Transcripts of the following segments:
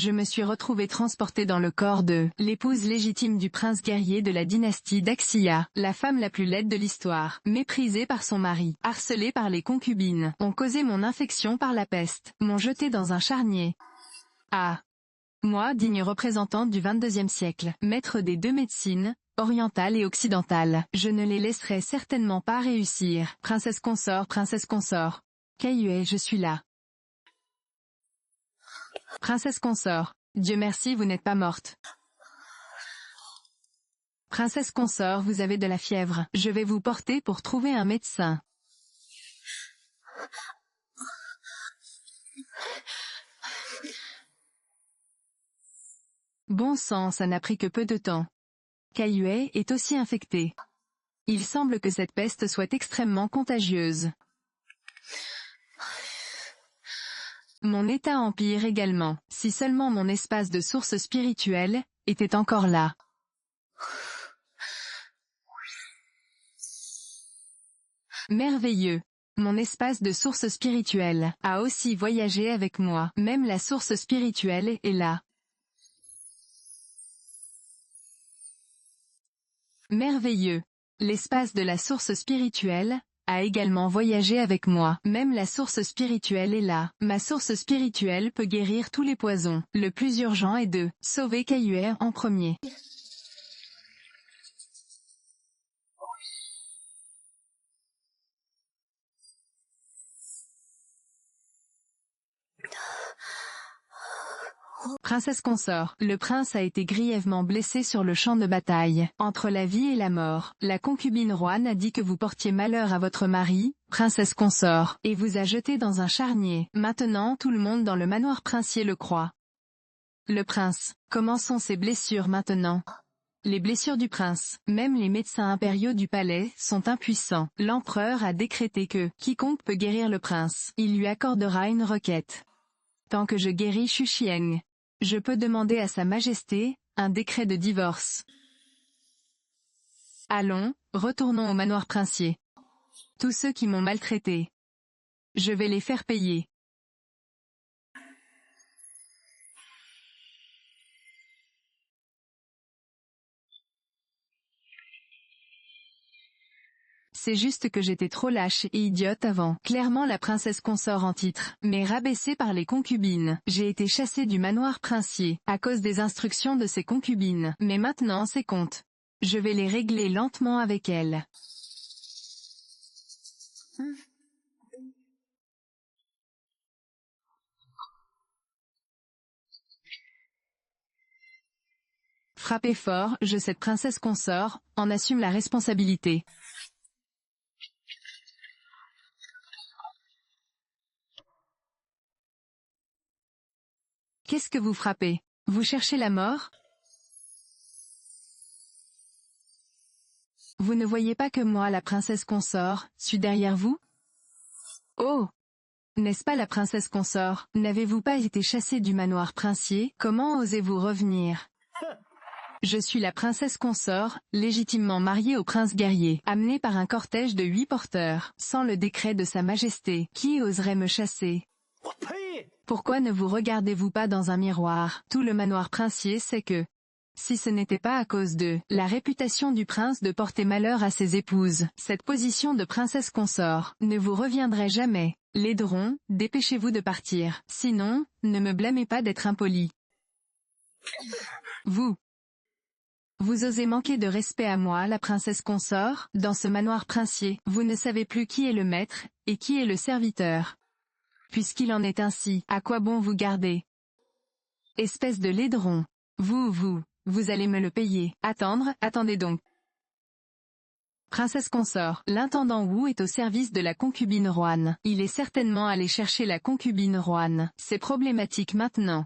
je me suis retrouvée transportée dans le corps de l'épouse légitime du prince guerrier de la dynastie d'Axia, la femme la plus laide de l'histoire, méprisée par son mari, harcelée par les concubines, ont causé mon infection par la peste, m'ont jetée dans un charnier. Ah! Moi, digne représentante du XXIe siècle, maître des deux médecines, orientale et occidentale, je ne les laisserai certainement pas réussir. Princesse consort, princesse consort. Kaiyue, je suis là. Princesse consort, Dieu merci, vous n'êtes pas morte. Princesse consort, vous avez de la fièvre, je vais vous porter pour trouver un médecin. Bon sang, ça n'a pris que peu de temps. Kaiyue est aussi infecté. Il semble que cette peste soit extrêmement contagieuse. Mon état empire également, si seulement mon espace de source spirituelle était encore là. Merveilleux. Mon espace de source spirituelle a aussi voyagé avec moi, même la source spirituelle est là. Merveilleux. L'espace de la source spirituelle a également voyagé avec moi. Même la source spirituelle est là. Ma source spirituelle peut guérir tous les poisons. Le plus urgent est de sauver Kaiyue en premier. Princesse consort, le prince a été grièvement blessé sur le champ de bataille. Entre la vie et la mort, la concubine Ruan a dit que vous portiez malheur à votre mari, princesse consort, et vous a jeté dans un charnier. Maintenant tout le monde dans le manoir princier le croit. Le prince, comment sont ses blessures maintenant? Les blessures du prince, même les médecins impériaux du palais, sont impuissants. L'empereur a décrété que quiconque peut guérir le prince, il lui accordera une requête. Tant que je guéris Xu Xieng, je peux demander à Sa Majesté un décret de divorce. Allons, retournons au manoir princier. Tous ceux qui m'ont maltraité, je vais les faire payer. C'est juste que j'étais trop lâche et idiote avant. Clairement la princesse consort en titre, mais rabaissée par les concubines. J'ai été chassée du manoir princier, à cause des instructions de ses concubines. Mais maintenant c'est compte. Je vais les régler lentement avec elle. Frappez fort, cette princesse consort, en assume la responsabilité. Qu'est-ce que vous frappez? Vous cherchez la mort? Vous ne voyez pas que moi, la princesse consort, suis derrière vous? Oh! N'est-ce pas la princesse consort? N'avez-vous pas été chassée du manoir princier? Comment osez-vous revenir? Je suis la princesse consort, légitimement mariée au prince guerrier, amenée par un cortège de 8 porteurs. Sans le décret de Sa Majesté, qui oserait me chasser? Pourquoi ne vous regardez-vous pas dans un miroir? Tout le manoir princier sait que, si ce n'était pas à cause de la réputation du prince de porter malheur à ses épouses, cette position de princesse consort ne vous reviendrait jamais. Laideron, dépêchez-vous de partir, sinon, ne me blâmez pas d'être impoli. Vous osez manquer de respect à moi, la princesse consort? Dans ce manoir princier, vous ne savez plus qui est le maître, et qui est le serviteur. Puisqu'il en est ainsi, à quoi bon vous garder? Espèce de laideron. Vous allez me le payer. Attendez donc. Princesse consort, l'intendant Wu est au service de la concubine Ruan. Il est certainement allé chercher la concubine Ruan. C'est problématique maintenant.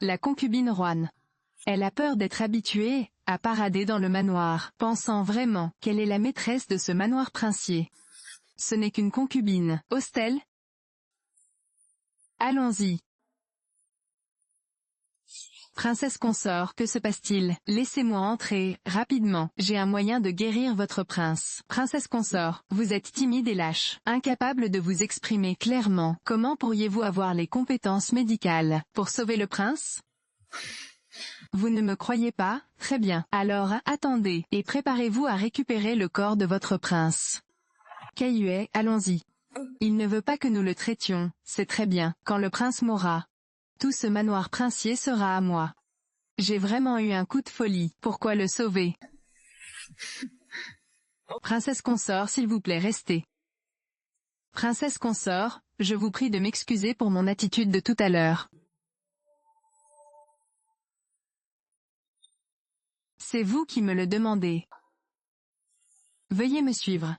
La concubine Ruan. Elle a peur d'être habituée à parader dans le manoir, pensant vraiment qu'elle est la maîtresse de ce manoir princier. Ce n'est qu'une concubine. Hostel? Allons-y. Princesse consort, que se passe-t-il? Laissez-moi entrer, rapidement, j'ai un moyen de guérir votre prince. Princesse consort, vous êtes timide et lâche, incapable de vous exprimer clairement. Comment pourriez-vous avoir les compétences médicales pour sauver le prince? Vous ne me croyez pas? Très bien. Alors attendez, et préparez-vous à récupérer le corps de votre prince. Kaiyue, allons-y. Il ne veut pas que nous le traitions, c'est très bien. Quand le prince mourra, tout ce manoir princier sera à moi. J'ai vraiment eu un coup de folie, pourquoi le sauver? Princesse consort, s'il vous plaît, restez. Princesse consort, je vous prie de m'excuser pour mon attitude de tout à l'heure. C'est vous qui me le demandez. Veuillez me suivre.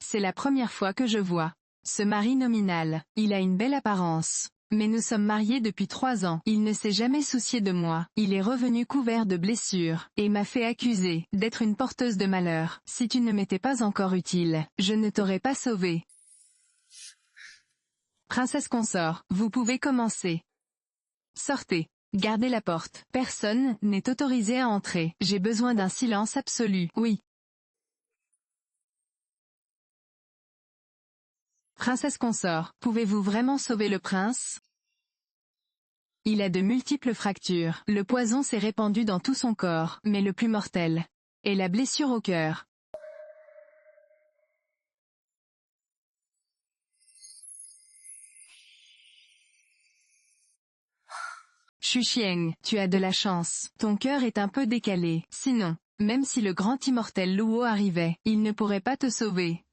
C'est la première fois que je vois ce mari nominal. Il a une belle apparence. Mais nous sommes mariés depuis 3 ans. Il ne s'est jamais soucié de moi. Il est revenu couvert de blessures, et m'a fait accuser d'être une porteuse de malheur. Si tu ne m'étais pas encore utile, je ne t'aurais pas sauvé. Princesse consort, vous pouvez commencer. Sortez. Gardez la porte. Personne n'est autorisé à entrer. J'ai besoin d'un silence absolu. Oui. Princesse consort, pouvez-vous vraiment sauver le prince? Il a de multiples fractures. Le poison s'est répandu dans tout son corps, mais le plus mortel est la blessure au cœur. Xuxieng, tu as de la chance. Ton cœur est un peu décalé. Sinon, même si le grand immortel Luo arrivait, il ne pourrait pas te sauver.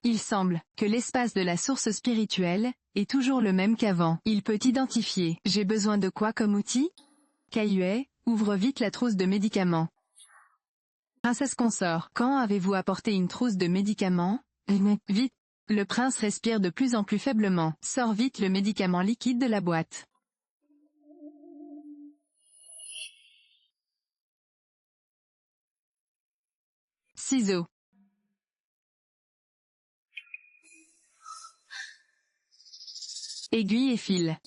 Il semble que l'espace de la source spirituelle est toujours le même qu'avant. Il peut identifier. J'ai besoin de quoi comme outil? Kaiyue, ouvre vite la trousse de médicaments. Princesse consort, quand avez-vous apporté une trousse de médicaments? Vite. Le prince respire de plus en plus faiblement. Sors vite le médicament liquide de la boîte. Ciseaux. Aiguille et fil.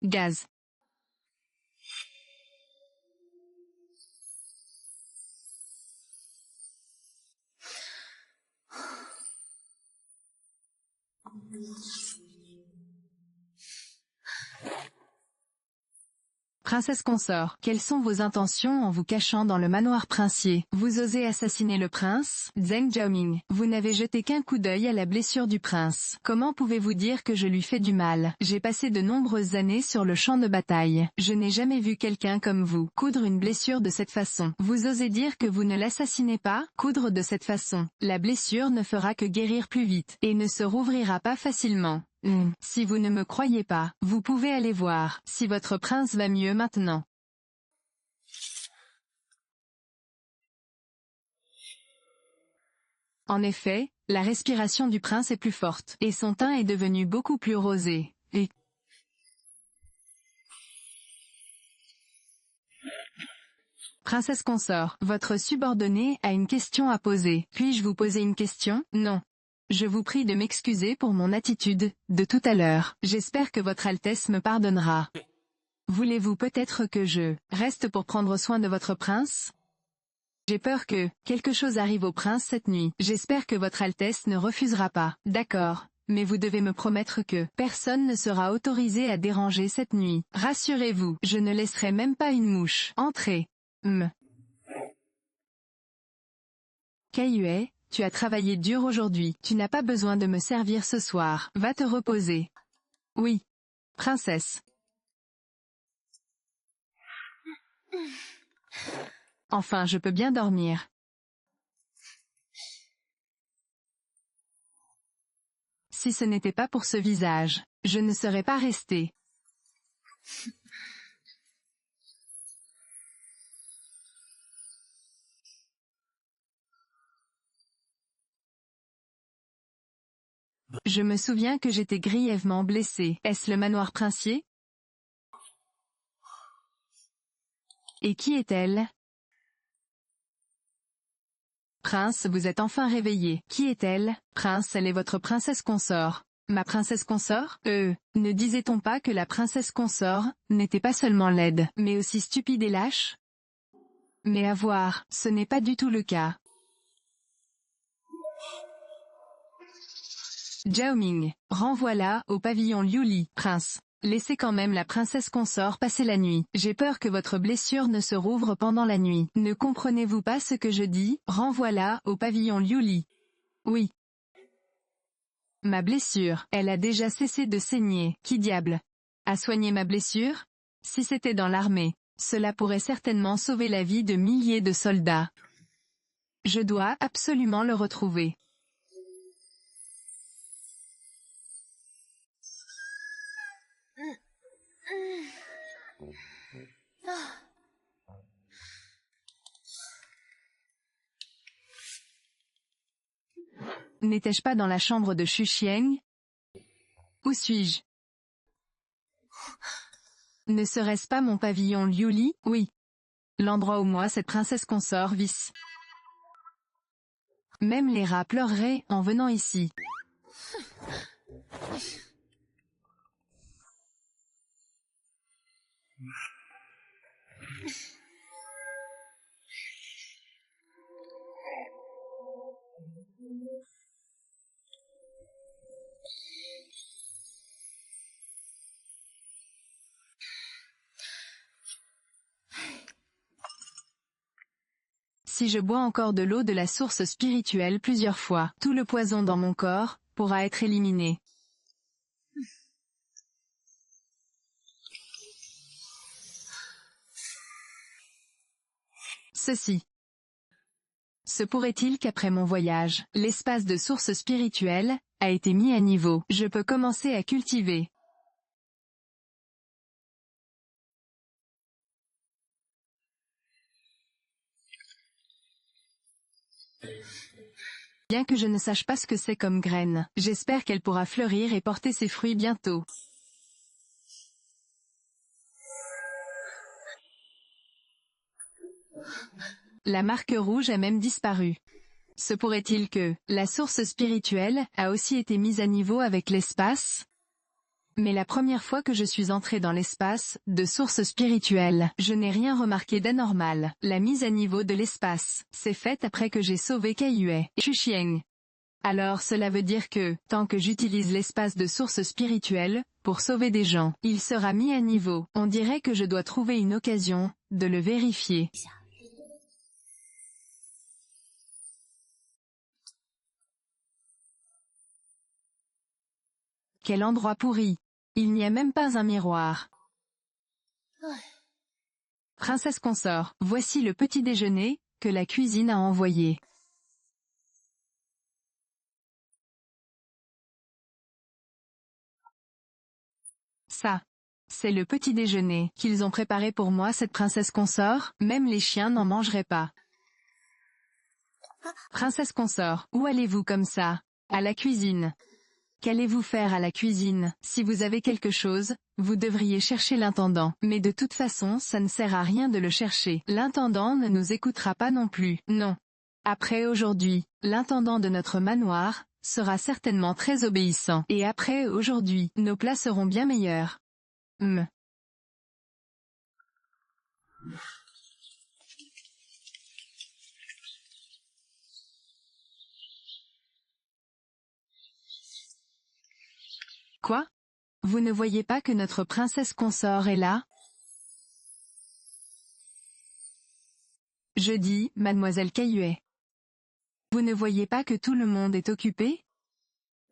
Gaz. Princesse consort, quelles sont vos intentions en vous cachant dans le manoir princier? Vous osez assassiner le prince? Zheng Jiaoming, vous n'avez jeté qu'un coup d'œil à la blessure du prince. Comment pouvez-vous dire que je lui fais du mal? J'ai passé de nombreuses années sur le champ de bataille. Je n'ai jamais vu quelqu'un comme vous coudre une blessure de cette façon. Vous osez dire que vous ne l'assassinez pas? Coudre de cette façon, la blessure ne fera que guérir plus vite, et ne se rouvrira pas facilement. Si vous ne me croyez pas, vous pouvez aller voir si votre prince va mieux maintenant. En effet, la respiration du prince est plus forte, et son teint est devenu beaucoup plus rosé. Et Princesse consort, votre subordonné a une question à poser. Puis-je vous poser une question? Non. Je vous prie de m'excuser pour mon attitude de tout à l'heure. J'espère que votre Altesse me pardonnera. Voulez-vous peut-être que je reste pour prendre soin de votre prince? J'ai peur que quelque chose arrive au prince cette nuit. J'espère que votre Altesse ne refusera pas. D'accord. Mais vous devez me promettre que personne ne sera autorisé à déranger cette nuit. Rassurez-vous, je ne laisserai même pas une mouche. Entrez. Kaiyue, tu as travaillé dur aujourd'hui. Tu n'as pas besoin de me servir ce soir. Va te reposer. Oui. Princesse. Enfin, je peux bien dormir. Si ce n'était pas pour ce visage, je ne serais pas resté. Je me souviens que j'étais grièvement blessé. Est-ce le manoir princier? Et qui est-elle? Prince, vous êtes enfin réveillé. Qui est-elle? Prince, elle est votre princesse consort. Ma princesse consort? Ne disait-on pas que la princesse consort n'était pas seulement laide, mais aussi stupide et lâche? Mais à voir, ce n'est pas du tout le cas. Zhao Ming, renvoie-la au pavillon Liuli. Prince, laissez quand même la princesse consort passer la nuit. J'ai peur que votre blessure ne se rouvre pendant la nuit. Ne comprenez-vous pas ce que je dis? Renvoie-la au pavillon Liuli. Oui. Ma blessure, elle a déjà cessé de saigner. Qui diable a soigné ma blessure? Si c'était dans l'armée, cela pourrait certainement sauver la vie de milliers de soldats. Je dois absolument le retrouver. N'étais-je pas dans la chambre de Xu Xieng? Où suis-je? Ne serait-ce pas mon pavillon Liuli? Oui. L'endroit où moi cette princesse consort vit. Même les rats pleureraient en venant ici. Si je bois encore de l'eau de la source spirituelle plusieurs fois, tout le poison dans mon corps pourra être éliminé. Ceci. Se pourrait-il qu'après mon voyage, l'espace de source spirituelle a été mis à niveau? Je peux commencer à cultiver. Bien que je ne sache pas ce que c'est comme graine, j'espère qu'elle pourra fleurir et porter ses fruits bientôt. La marque rouge a même disparu. Se pourrait-il que la source spirituelle a aussi été mise à niveau avec l'espace? Mais la première fois que je suis entré dans l'espace de source spirituelle, je n'ai rien remarqué d'anormal. La mise à niveau de l'espace s'est faite après que j'ai sauvé Kaiyue et Xu Xieng. Alors cela veut dire que, tant que j'utilise l'espace de source spirituelle pour sauver des gens, il sera mis à niveau. On dirait que je dois trouver une occasion de le vérifier. Quel endroit pourri! Il n'y a même pas un miroir. Princesse consort, voici le petit déjeuner que la cuisine a envoyé. Ça, c'est le petit déjeuner qu'ils ont préparé pour moi cette princesse consort, même les chiens n'en mangeraient pas. Princesse consort, où allez-vous comme ça? À la cuisine. Qu'allez-vous faire à la cuisine? Si vous avez quelque chose, vous devriez chercher l'intendant. Mais de toute façon ça ne sert à rien de le chercher. L'intendant ne nous écoutera pas non plus. Non. Après aujourd'hui, l'intendant de notre manoir sera certainement très obéissant. Et après aujourd'hui, nos plats seront bien meilleurs. Quoi? Vous ne voyez pas que notre princesse consort est là? Je dis, mademoiselle Kaiyue. Vous ne voyez pas que tout le monde est occupé?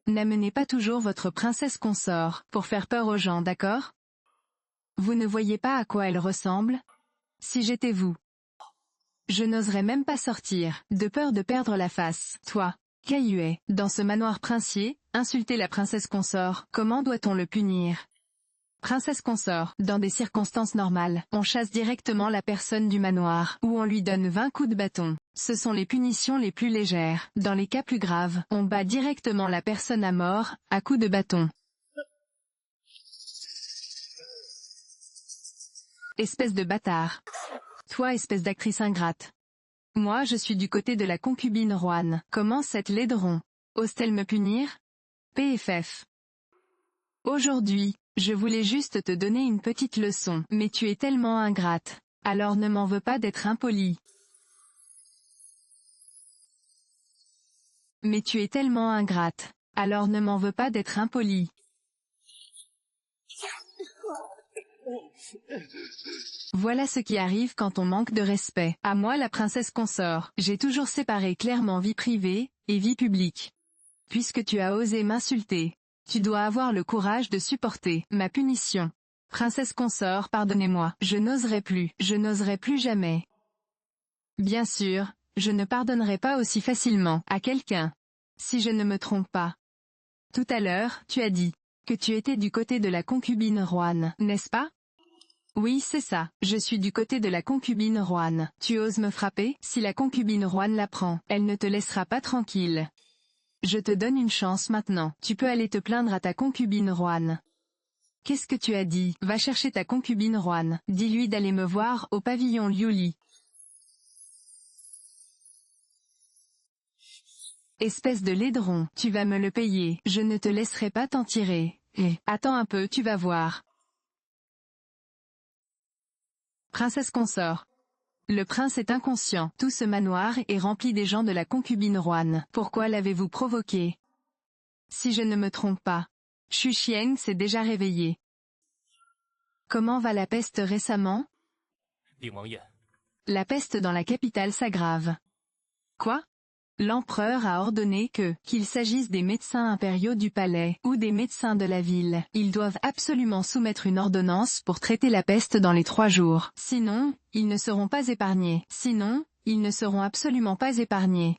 N'amenez pas toujours votre princesse consort pour faire peur aux gens, d'accord? Vous ne voyez pas à quoi elle ressemble? Si j'étais vous, je n'oserais même pas sortir, de peur de perdre la face. Toi, Kaiyue, dans ce manoir princier, insulter la princesse consort, comment doit-on le punir? Princesse consort, dans des circonstances normales, on chasse directement la personne du manoir, ou on lui donne 20 coups de bâton. Ce sont les punitions les plus légères. Dans les cas plus graves, on bat directement la personne à mort, à coups de bâton. Espèce de bâtard. Toi espèce d'actrice ingrate. Moi je suis du côté de la concubine Roanne. Comment cette laideron ose-t-elle me punir? PFF. Aujourd'hui, je voulais juste te donner une petite leçon, mais tu es tellement ingrate. Alors ne m'en veux pas d'être impoli. Mais tu es tellement ingrate. Alors ne m'en veux pas d'être impoli. Voilà ce qui arrive quand on manque de respect. À moi la princesse consort, j'ai toujours séparé clairement vie privée et vie publique. Puisque tu as osé m'insulter, tu dois avoir le courage de supporter ma punition. Princesse consort, pardonnez-moi, je n'oserai plus jamais. Bien sûr, je ne pardonnerai pas aussi facilement à quelqu'un. Si je ne me trompe pas. Tout à l'heure, tu as dit que tu étais du côté de la concubine Roanne, n'est-ce pas? Oui, c'est ça, je suis du côté de la concubine Roanne. Tu oses me frapper? Si la concubine Roanne l'apprend, elle ne te laissera pas tranquille. Je te donne une chance maintenant, tu peux aller te plaindre à ta concubine Roanne. Qu'est-ce que tu as dit? Va chercher ta concubine Roanne, dis-lui d'aller me voir au pavillon Liuli. Espèce de laideron, tu vas me le payer, je ne te laisserai pas t'en tirer. Attends un peu, tu vas voir. Princesse consort. Le prince est inconscient, tout ce manoir est rempli des gens de la concubine Roanne. Pourquoi l'avez-vous provoqué? Si je ne me trompe pas, Xu Xiang s'est déjà réveillé. Comment va la peste récemment? La peste dans la capitale s'aggrave. Quoi? L'empereur a ordonné qu'il s'agisse des médecins impériaux du palais, ou des médecins de la ville, ils doivent absolument soumettre une ordonnance pour traiter la peste dans les 3 jours. Sinon, ils ne seront pas épargnés. Sinon, ils ne seront absolument pas épargnés.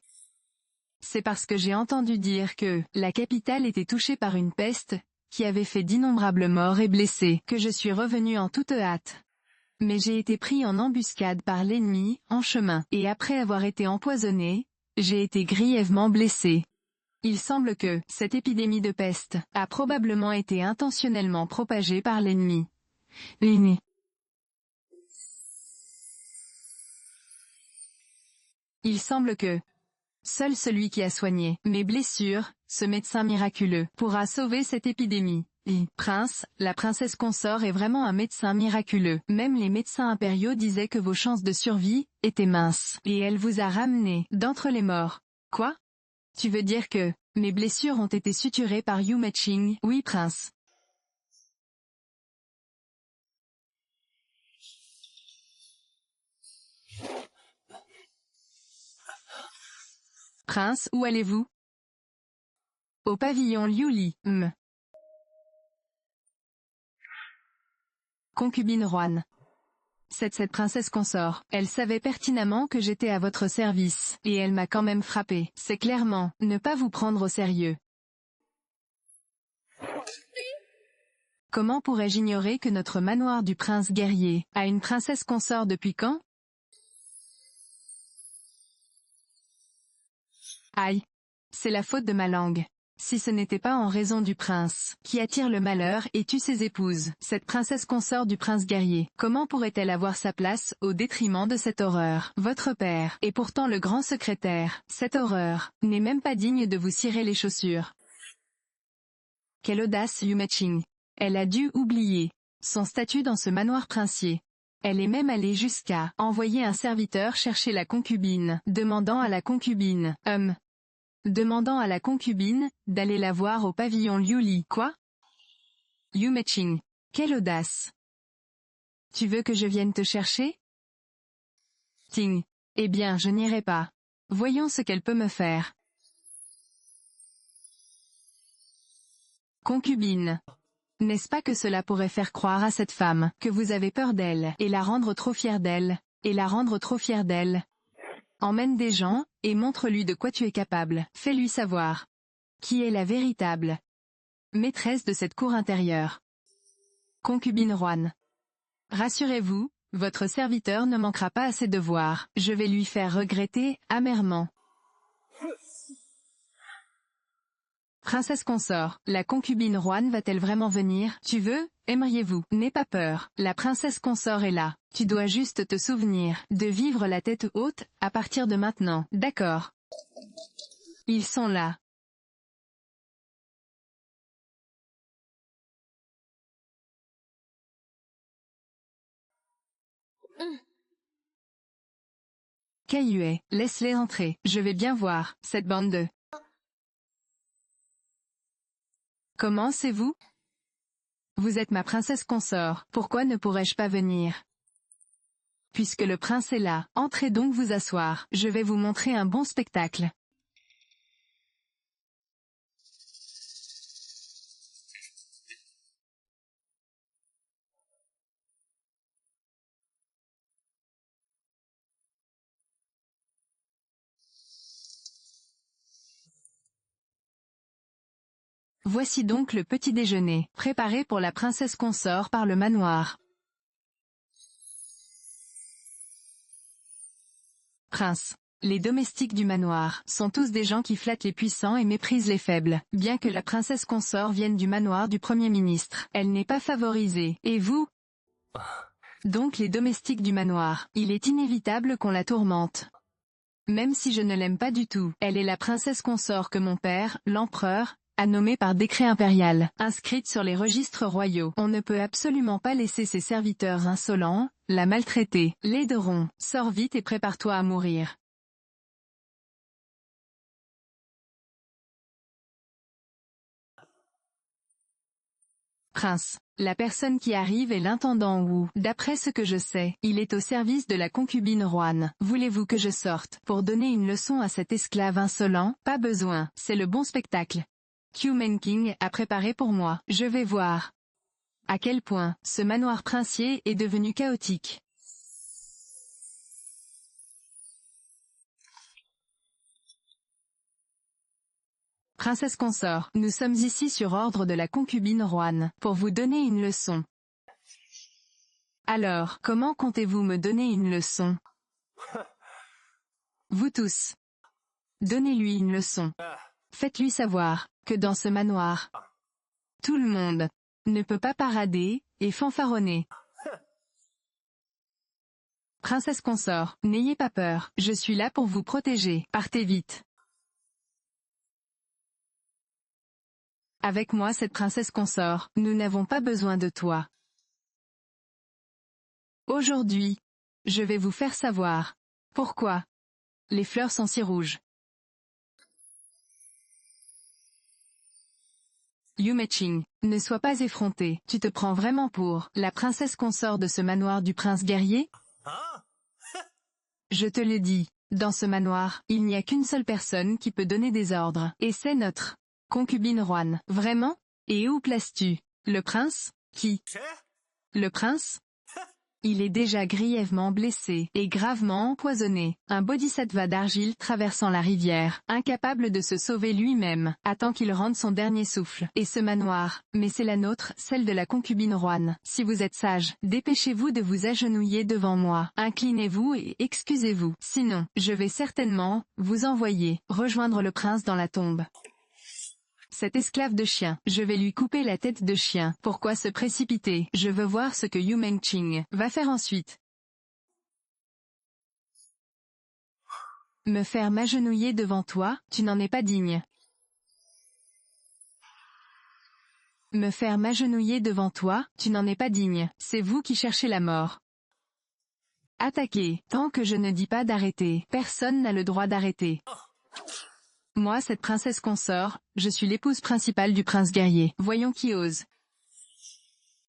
C'est parce que j'ai entendu dire que la capitale était touchée par une peste, qui avait fait d'innombrables morts et blessés, que je suis revenu en toute hâte. Mais j'ai été pris en embuscade par l'ennemi, en chemin, et après avoir été empoisonné, j'ai été grièvement blessé. Il semble que cette épidémie de peste a probablement été intentionnellement propagée par l'ennemi. Il semble que seul celui qui a soigné mes blessures, ce médecin miraculeux, pourra sauver cette épidémie. Prince, la princesse consort est vraiment un médecin miraculeux. Même les médecins impériaux disaient que vos chances de survie étaient minces. Et elle vous a ramené d'entre les morts. Quoi? Tu veux dire que mes blessures ont été suturées par Yu Meiqing? Oui, prince. Prince, où allez-vous? Au pavillon Liuli. Concubine Roanne. Cette princesse consort, elle savait pertinemment que j'étais à votre service, et elle m'a quand même frappé. C'est clairement ne pas vous prendre au sérieux. Comment pourrais-je ignorer que notre manoir du prince guerrier a une princesse consort depuis quand? Aïe. C'est la faute de ma langue. Si ce n'était pas en raison du prince, qui attire le malheur et tue ses épouses, cette princesse consort du prince guerrier, comment pourrait-elle avoir sa place au détriment de cette horreur? Votre père est pourtant le grand secrétaire. Cette horreur n'est même pas digne de vous cirer les chaussures. Quelle audace, Yu Meiqing. Elle a dû oublier son statut dans ce manoir princier. Elle est même allée jusqu'à envoyer un serviteur chercher la concubine, demandant à la concubine d'aller la voir au pavillon Liuli. Quoi? Yu Meiqing. Quelle audace! Tu veux que je vienne te chercher? Ting. Eh bien je n'irai pas. Voyons ce qu'elle peut me faire. Concubine. N'est-ce pas que cela pourrait faire croire à cette femme que vous avez peur d'elle, et la rendre trop fière d'elle, Emmène des gens, et montre-lui de quoi tu es capable. Fais-lui savoir qui est la véritable maîtresse de cette cour intérieure. Concubine Juan. Rassurez-vous, votre serviteur ne manquera pas à ses devoirs. Je vais lui faire regretter, amèrement. Princesse consort, la concubine Juan va-t-elle vraiment venir? Tu veux? Aimeriez-vous? N'aie pas peur, la princesse consort est là. Tu dois juste te souvenir de vivre la tête haute, à partir de maintenant. D'accord. Ils sont là. Caillouet, laisse-les entrer. Je vais bien voir, cette bande de... Comment c'est vous? Vous êtes ma princesse consort, pourquoi ne pourrais-je pas venir? Puisque le prince est là, entrez donc vous asseoir, je vais vous montrer un bon spectacle. Voici donc le petit déjeuner, préparé pour la princesse consort par le manoir. Prince. Les domestiques du manoir sont tous des gens qui flattent les puissants et méprisent les faibles. Bien que la princesse consort vienne du manoir du Premier ministre, elle n'est pas favorisée. Et vous? Donc les domestiques du manoir, il est inévitable qu'on la tourmente. Même si je ne l'aime pas du tout, elle est la princesse consort que mon père, l'empereur, a nommée par décret impérial, inscrite sur les registres royaux. On ne peut absolument pas laisser ses serviteurs insolents la maltraiter. Laideron, sors vite et prépare-toi à mourir. Prince. La personne qui arrive est l'intendant Wu. D'après ce que je sais, il est au service de la concubine Juan. Voulez-vous que je sorte pour donner une leçon à cet esclave insolent? Pas besoin, c'est le bon spectacle. Q-Man-King a préparé pour moi. Je vais voir à quel point ce manoir princier est devenu chaotique. Princesse consort, nous sommes ici sur ordre de la concubine Juan, pour vous donner une leçon. Alors, comment comptez-vous me donner une leçon? Vous tous. Donnez-lui une leçon. Faites-lui savoir que dans ce manoir, tout le monde ne peut pas parader et fanfaronner. Princesse consort, n'ayez pas peur, je suis là pour vous protéger. Partez vite. Avec moi cette princesse consort, nous n'avons pas besoin de toi. Aujourd'hui, je vais vous faire savoir pourquoi les fleurs sont si rouges. Yu Meiqing, ne sois pas effronté, tu te prends vraiment pour la princesse consort de ce manoir du prince guerrier? Je te le dis, dans ce manoir, il n'y a qu'une seule personne qui peut donner des ordres, et c'est notre concubine Juan. Vraiment? Et où places-tu le prince? Qui? Le prince? Il est déjà grièvement blessé et gravement empoisonné. Un bodhisattva d'argile traversant la rivière, incapable de se sauver lui-même, attend qu'il rende son dernier souffle. Et ce manoir, mais c'est la nôtre, celle de la concubine Juan. Si vous êtes sage, dépêchez-vous de vous agenouiller devant moi. Inclinez-vous et excusez-vous. Sinon, je vais certainement vous envoyer rejoindre le prince dans la tombe. Cet esclave de chien, je vais lui couper la tête de chien. Pourquoi se précipiter? Je veux voir ce que Yu Meiqing va faire ensuite. Me faire m'agenouiller devant toi, tu n'en es pas digne. Me faire m'agenouiller devant toi, tu n'en es pas digne. C'est vous qui cherchez la mort. Attaquez, tant que je ne dis pas d'arrêter. Personne n'a le droit d'arrêter. Moi cette princesse consort, je suis l'épouse principale du prince guerrier. Voyons qui ose.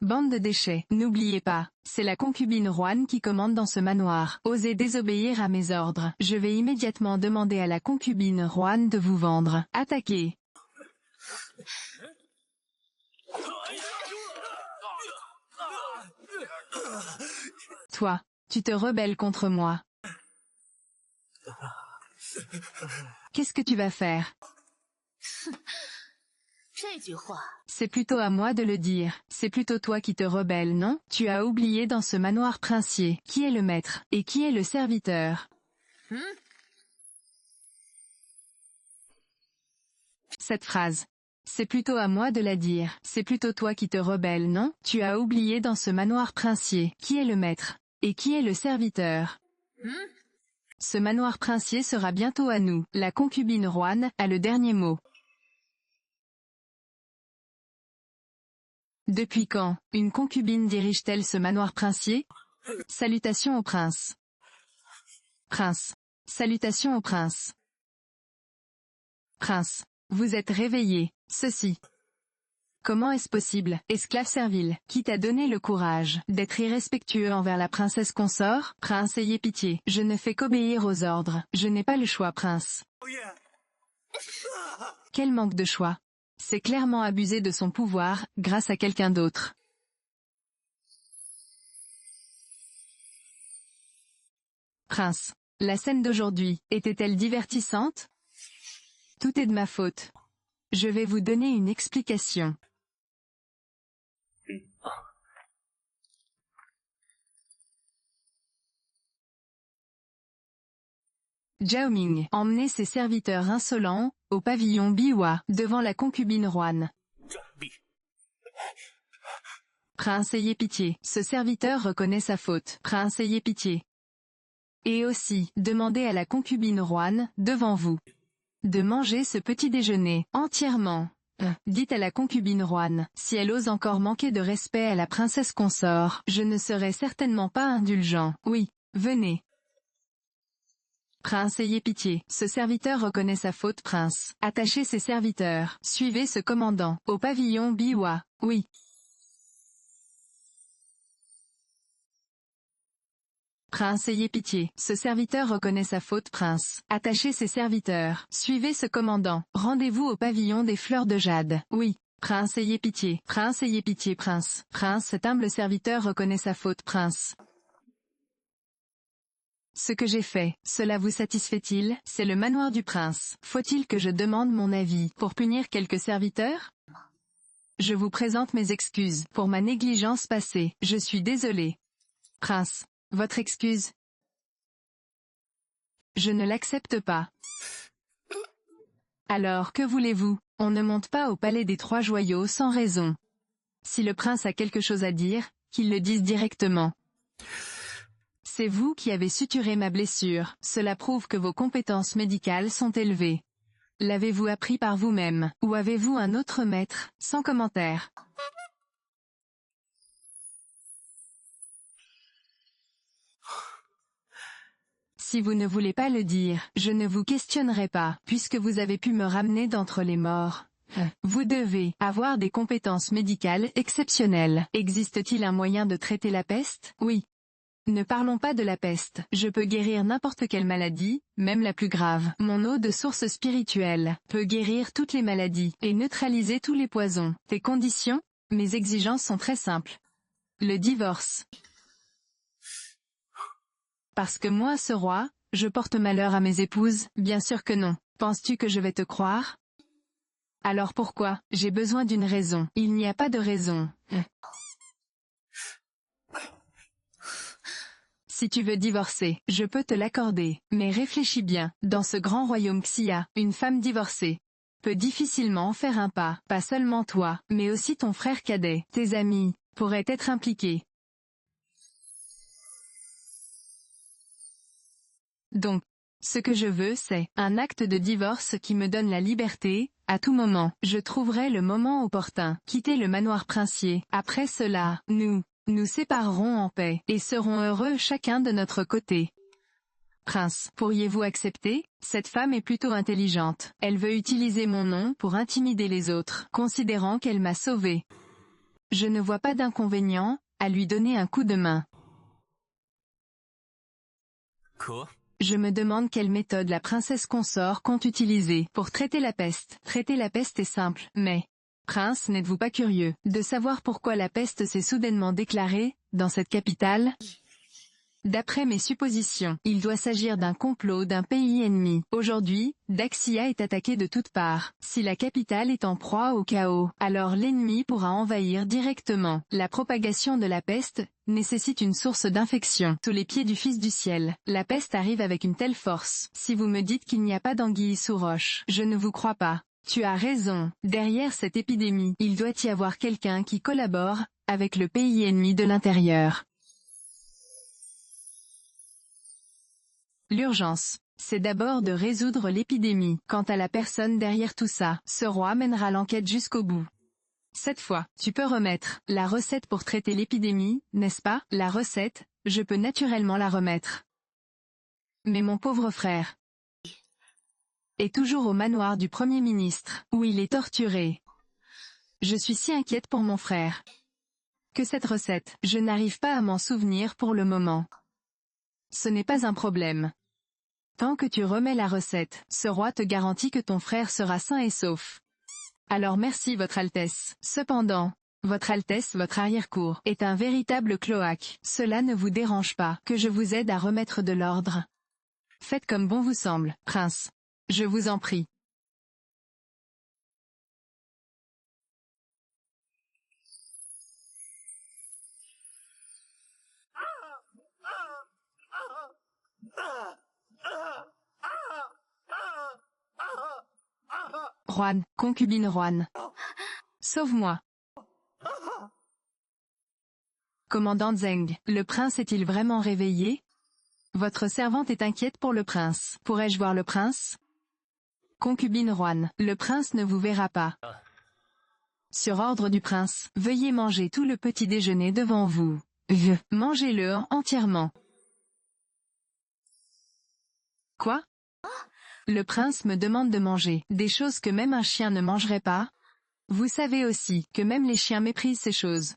Bande de déchets, n'oubliez pas, c'est la concubine Juan qui commande dans ce manoir. Osez désobéir à mes ordres. Je vais immédiatement demander à la concubine Juan de vous vendre. Attaquez. Toi, tu te rebelles contre moi. Qu'est-ce que tu vas faire? C'est plutôt à moi de le dire, c'est plutôt toi qui te rebelles, non? Tu as oublié dans ce manoir princier, qui est le maître, et qui est le serviteur? Cette phrase. C'est plutôt à moi de la dire, c'est plutôt toi qui te rebelles, non? Tu as oublié dans ce manoir princier, qui est le maître, et qui est le serviteur? Ce manoir princier sera bientôt à nous. La concubine Juan a le dernier mot. Depuis quand, une concubine dirige-t-elle ce manoir princier? Salutations au prince. Prince. Salutations au prince. Prince. Vous êtes réveillé, ceci. Comment est-ce possible, esclave servile, qui t'a donné le courage d'être irrespectueux envers la princesse consort? Prince, ayez pitié, je ne fais qu'obéir aux ordres, je n'ai pas le choix, prince. Quel manque de choix. C'est clairement abuser de son pouvoir, grâce à quelqu'un d'autre. Prince. La scène d'aujourd'hui, était-elle divertissante? Tout est de ma faute. Je vais vous donner une explication. Zhao Ming emmenait ses serviteurs insolents, au pavillon Biwa, devant la concubine Juan. Prince, ayez pitié, ce serviteur reconnaît sa faute. Prince, ayez pitié. Et aussi, demandez à la concubine Juan, devant vous, de manger ce petit déjeuner, entièrement. Dites à la concubine Juan, si elle ose encore manquer de respect à la princesse consort, je ne serai certainement pas indulgent. Oui, venez. Prince, ayez pitié, ce serviteur reconnaît sa faute. Prince, attachez ses serviteurs, suivez ce commandant, au pavillon Biwa, oui. Prince, ayez pitié, ce serviteur reconnaît sa faute. Prince, attachez ses serviteurs, suivez ce commandant, rendez-vous au pavillon des fleurs de jade, oui. Prince, ayez pitié, prince, ayez pitié, prince. Prince, cet humble serviteur reconnaît sa faute. Prince. Ce que j'ai fait, cela vous satisfait-il? C'est le manoir du prince. Faut-il que je demande mon avis pour punir quelques serviteurs? Je vous présente mes excuses pour ma négligence passée. Je suis désolé. Prince. Votre excuse? Je ne l'accepte pas. Alors que voulez-vous? On ne monte pas au palais des Trois Joyaux sans raison. Si le prince a quelque chose à dire, qu'il le dise directement. C'est vous qui avez suturé ma blessure, cela prouve que vos compétences médicales sont élevées. L'avez-vous appris par vous-même, ou avez-vous un autre maître? Sans commentaire. Si vous ne voulez pas le dire, je ne vous questionnerai pas, puisque vous avez pu me ramener d'entre les morts. Vous devez avoir des compétences médicales exceptionnelles. Existe-t-il un moyen de traiter la peste? Oui. Ne parlons pas de la peste. Je peux guérir n'importe quelle maladie, même la plus grave. Mon eau de source spirituelle peut guérir toutes les maladies et neutraliser tous les poisons. Tes conditions? Mes exigences sont très simples. Le divorce. Parce que moi, ce roi, je porte malheur à mes épouses? Bien sûr que non. Penses-tu que je vais te croire? Alors pourquoi? J'ai besoin d'une raison. Il n'y a pas de raison. Si tu veux divorcer, je peux te l'accorder, mais réfléchis bien, dans ce grand royaume Xia, une femme divorcée peut difficilement faire un pas seulement toi, mais aussi ton frère cadet, tes amis, pourraient être impliqués. Donc, ce que je veux c'est un acte de divorce qui me donne la liberté, à tout moment. Je trouverai le moment opportun, quitter le manoir princier. Après cela, nous séparerons en paix, et serons heureux chacun de notre côté. Prince, pourriez-vous accepter? Cette femme est plutôt intelligente. Elle veut utiliser mon nom pour intimider les autres, considérant qu'elle m'a sauvé. Je ne vois pas d'inconvénient à lui donner un coup de main. Quoi? Je me demande quelle méthode la princesse consort compte utiliser pour traiter la peste. Traiter la peste est simple, mais... Prince, n'êtes-vous pas curieux de savoir pourquoi la peste s'est soudainement déclarée, dans cette capitale? D'après mes suppositions, il doit s'agir d'un complot d'un pays ennemi. Aujourd'hui, Daxia est attaquée de toutes parts. Si la capitale est en proie au chaos, alors l'ennemi pourra envahir directement. La propagation de la peste nécessite une source d'infection. Sous les pieds du Fils du ciel, la peste arrive avec une telle force. Si vous me dites qu'il n'y a pas d'anguille sous roche, je ne vous crois pas. Tu as raison. Derrière cette épidémie, il doit y avoir quelqu'un qui collabore avec le pays ennemi de l'intérieur. L'urgence, c'est d'abord de résoudre l'épidémie. Quant à la personne derrière tout ça, ce roi mènera l'enquête jusqu'au bout. Cette fois, tu peux remettre la recette pour traiter l'épidémie, n'est-ce pas? La recette, je peux naturellement la remettre. Mais mon pauvre frère est toujours au manoir du Premier ministre, où il est torturé. Je suis si inquiète pour mon frère que cette recette, je n'arrive pas à m'en souvenir pour le moment. Ce n'est pas un problème. Tant que tu remets la recette, ce roi te garantit que ton frère sera sain et sauf. Alors merci Votre Altesse. Cependant, Votre Altesse, votre arrière-cour, est un véritable cloaque. Cela ne vous dérange pas que je vous aide à remettre de l'ordre. Faites comme bon vous semble, prince. Je vous en prie. Juan, concubine Juan. Sauve-moi. Commandant Zeng, le prince est-il vraiment réveillé? Votre servante est inquiète pour le prince. Pourrais-je voir le prince? Concubine Juan, le prince ne vous verra pas. Sur ordre du prince, veuillez manger tout le petit déjeuner devant vous. Mangez-le entièrement. Quoi? Le prince me demande de manger des choses que même un chien ne mangerait pas? Vous savez aussi que même les chiens méprisent ces choses.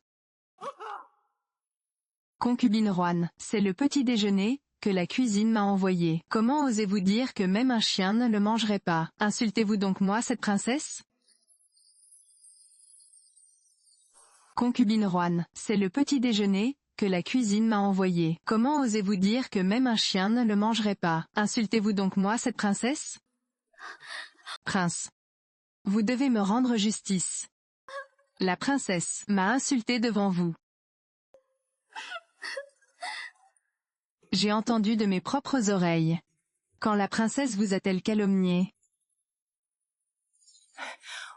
Concubine Juan, c'est le petit déjeuner que la cuisine m'a envoyé. Comment osez-vous dire que même un chien ne le mangerait pas? Insultez-vous donc moi cette princesse? Concubine Juan, c'est le petit déjeuner que la cuisine m'a envoyé. Comment osez-vous dire que même un chien ne le mangerait pas? Insultez-vous donc moi cette princesse? Prince. Vous devez me rendre justice. La princesse m'a insulté devant vous. J'ai entendu de mes propres oreilles. Quand la princesse vous a-t-elle calomnié?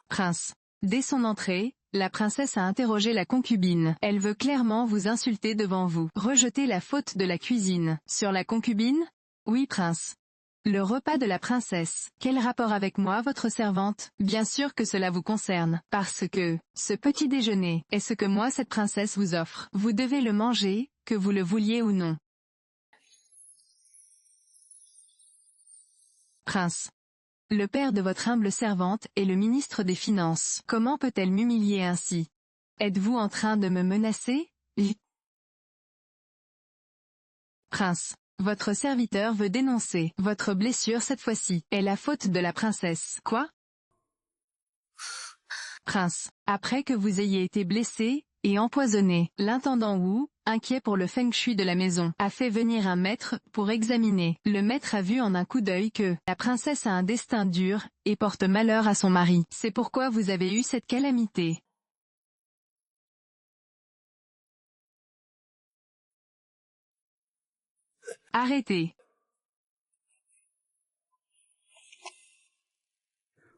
Prince. Dès son entrée, la princesse a interrogé la concubine. Elle veut clairement vous insulter devant vous. Rejetez la faute de la cuisine sur la concubine? Oui, prince. Le repas de la princesse. Quel rapport avec moi, votre servante? Bien sûr que cela vous concerne, parce que ce petit déjeuner est ce que moi cette princesse vous offre. Vous devez le manger, que vous le vouliez ou non. Prince. Le père de votre humble servante est le ministre des Finances. Comment peut-elle m'humilier ainsi? Êtes-vous en train de me menacer? Prince. Votre serviteur veut dénoncer votre blessure cette fois-ci est la faute de la princesse. Quoi? Prince. Après que vous ayez été blessé et empoisonné, l'intendant Wu, inquiet pour le feng shui de la maison, a fait venir un maître pour examiner. Le maître a vu en un coup d'œil que la princesse a un destin dur et porte malheur à son mari. C'est pourquoi vous avez eu cette calamité. Arrêtez.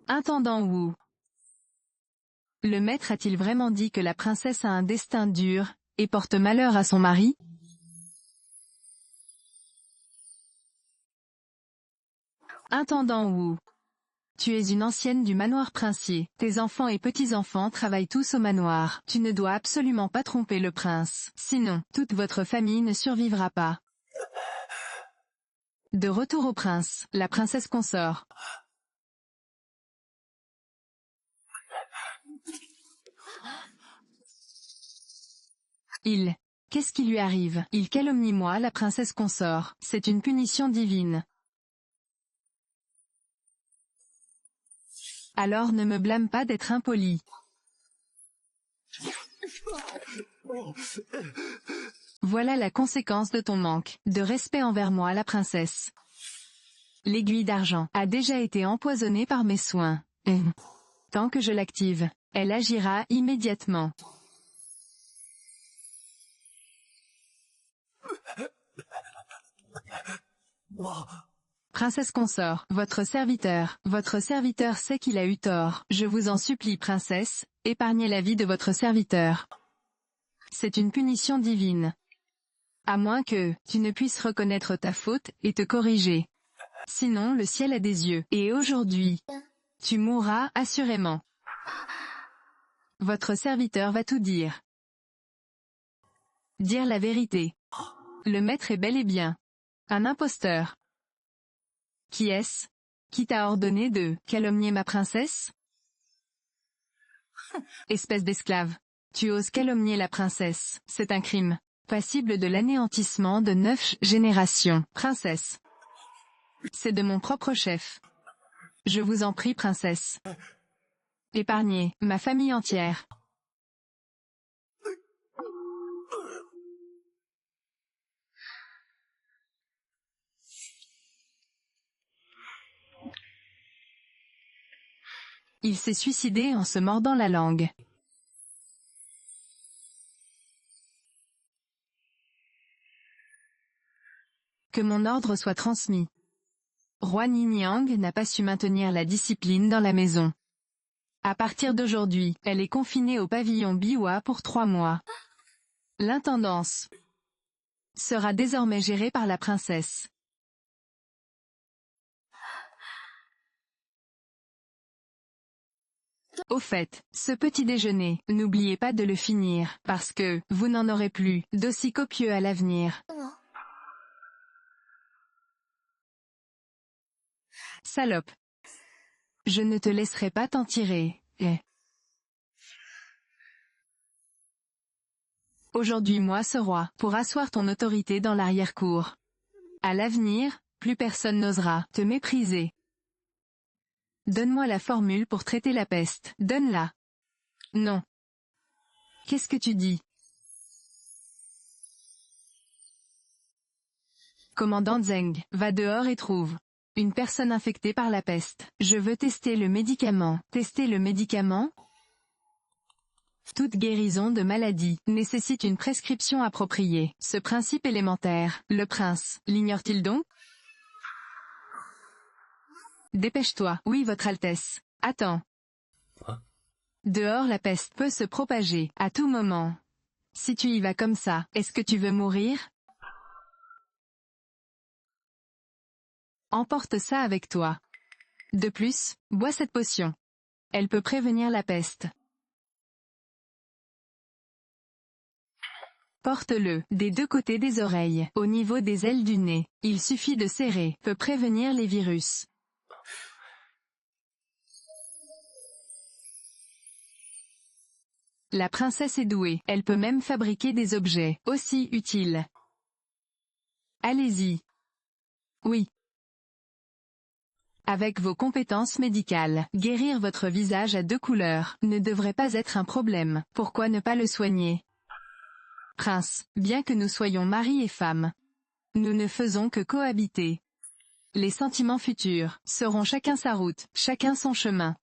Intendant Wu. Le maître a-t-il vraiment dit que la princesse a un destin dur et porte malheur à son mari? Intendant Wu. Tu es une ancienne du manoir princier. Tes enfants et petits-enfants travaillent tous au manoir. Tu ne dois absolument pas tromper le prince. Sinon, toute votre famille ne survivra pas. De retour au prince, la princesse consort. Qu'est-ce qui lui arrive? Il calomnie moi la princesse consort. C'est une punition divine. Alors ne me blâme pas d'être impoli. Voilà la conséquence de ton manque de respect envers moi, la princesse. L'aiguille d'argent a déjà été empoisonnée par mes soins. Tant que je l'active, elle agira immédiatement. Princesse consort, votre serviteur sait qu'il a eu tort. Je vous en supplie, princesse, épargnez la vie de votre serviteur. C'est une punition divine. À moins que tu ne puisses reconnaître ta faute et te corriger. Sinon le ciel a des yeux, et aujourd'hui, tu mourras assurément. Votre serviteur va tout dire. Dire la vérité. Le maître est bel et bien un imposteur. Qui est-ce qui t'a ordonné de calomnier ma princesse? Espèce d'esclave. Tu oses calomnier la princesse, c'est un crime, passible de l'anéantissement de 9 générations. Princesse. C'est de mon propre chef. Je vous en prie, princesse. Épargnez ma famille entière. Il s'est suicidé en se mordant la langue. Que mon ordre soit transmis. Roi Niniang n'a pas su maintenir la discipline dans la maison. À partir d'aujourd'hui, elle est confinée au pavillon Biwa pour 3 mois. L'intendance sera désormais gérée par la princesse. Au fait, ce petit déjeuner, n'oubliez pas de le finir, parce que, vous n'en aurez plus, d'aussi copieux à l'avenir. Salope. Je ne te laisserai pas t'en tirer, Aujourd'hui moi ce roi, pour asseoir ton autorité dans l'arrière-cour. À l'avenir, plus personne n'osera te mépriser. Donne-moi la formule pour traiter la peste, donne-la. Non. Qu'est-ce que tu dis? Commandant Zeng, va dehors et trouve une personne infectée par la peste. Je veux tester le médicament. Tester le médicament? Toute guérison de maladie nécessite une prescription appropriée. Ce principe élémentaire, le prince, l'ignore-t-il donc? Dépêche-toi. Oui, votre Altesse. Attends. Dehors la peste peut se propager, à tout moment. Si tu y vas comme ça, est-ce que tu veux mourir? Emporte ça avec toi. De plus, bois cette potion. Elle peut prévenir la peste. Porte-le, des 2 côtés des oreilles, au niveau des ailes du nez. Il suffit de serrer, peut prévenir les virus. La princesse est douée, elle peut même fabriquer des objets, aussi utiles. Allez-y. Oui. Avec vos compétences médicales, guérir votre visage à 2 couleurs ne devrait pas être un problème. Pourquoi ne pas le soigner? Prince, bien que nous soyons mari et femme, nous ne faisons que cohabiter. Les sentiments futurs seront chacun sa route, chacun son chemin.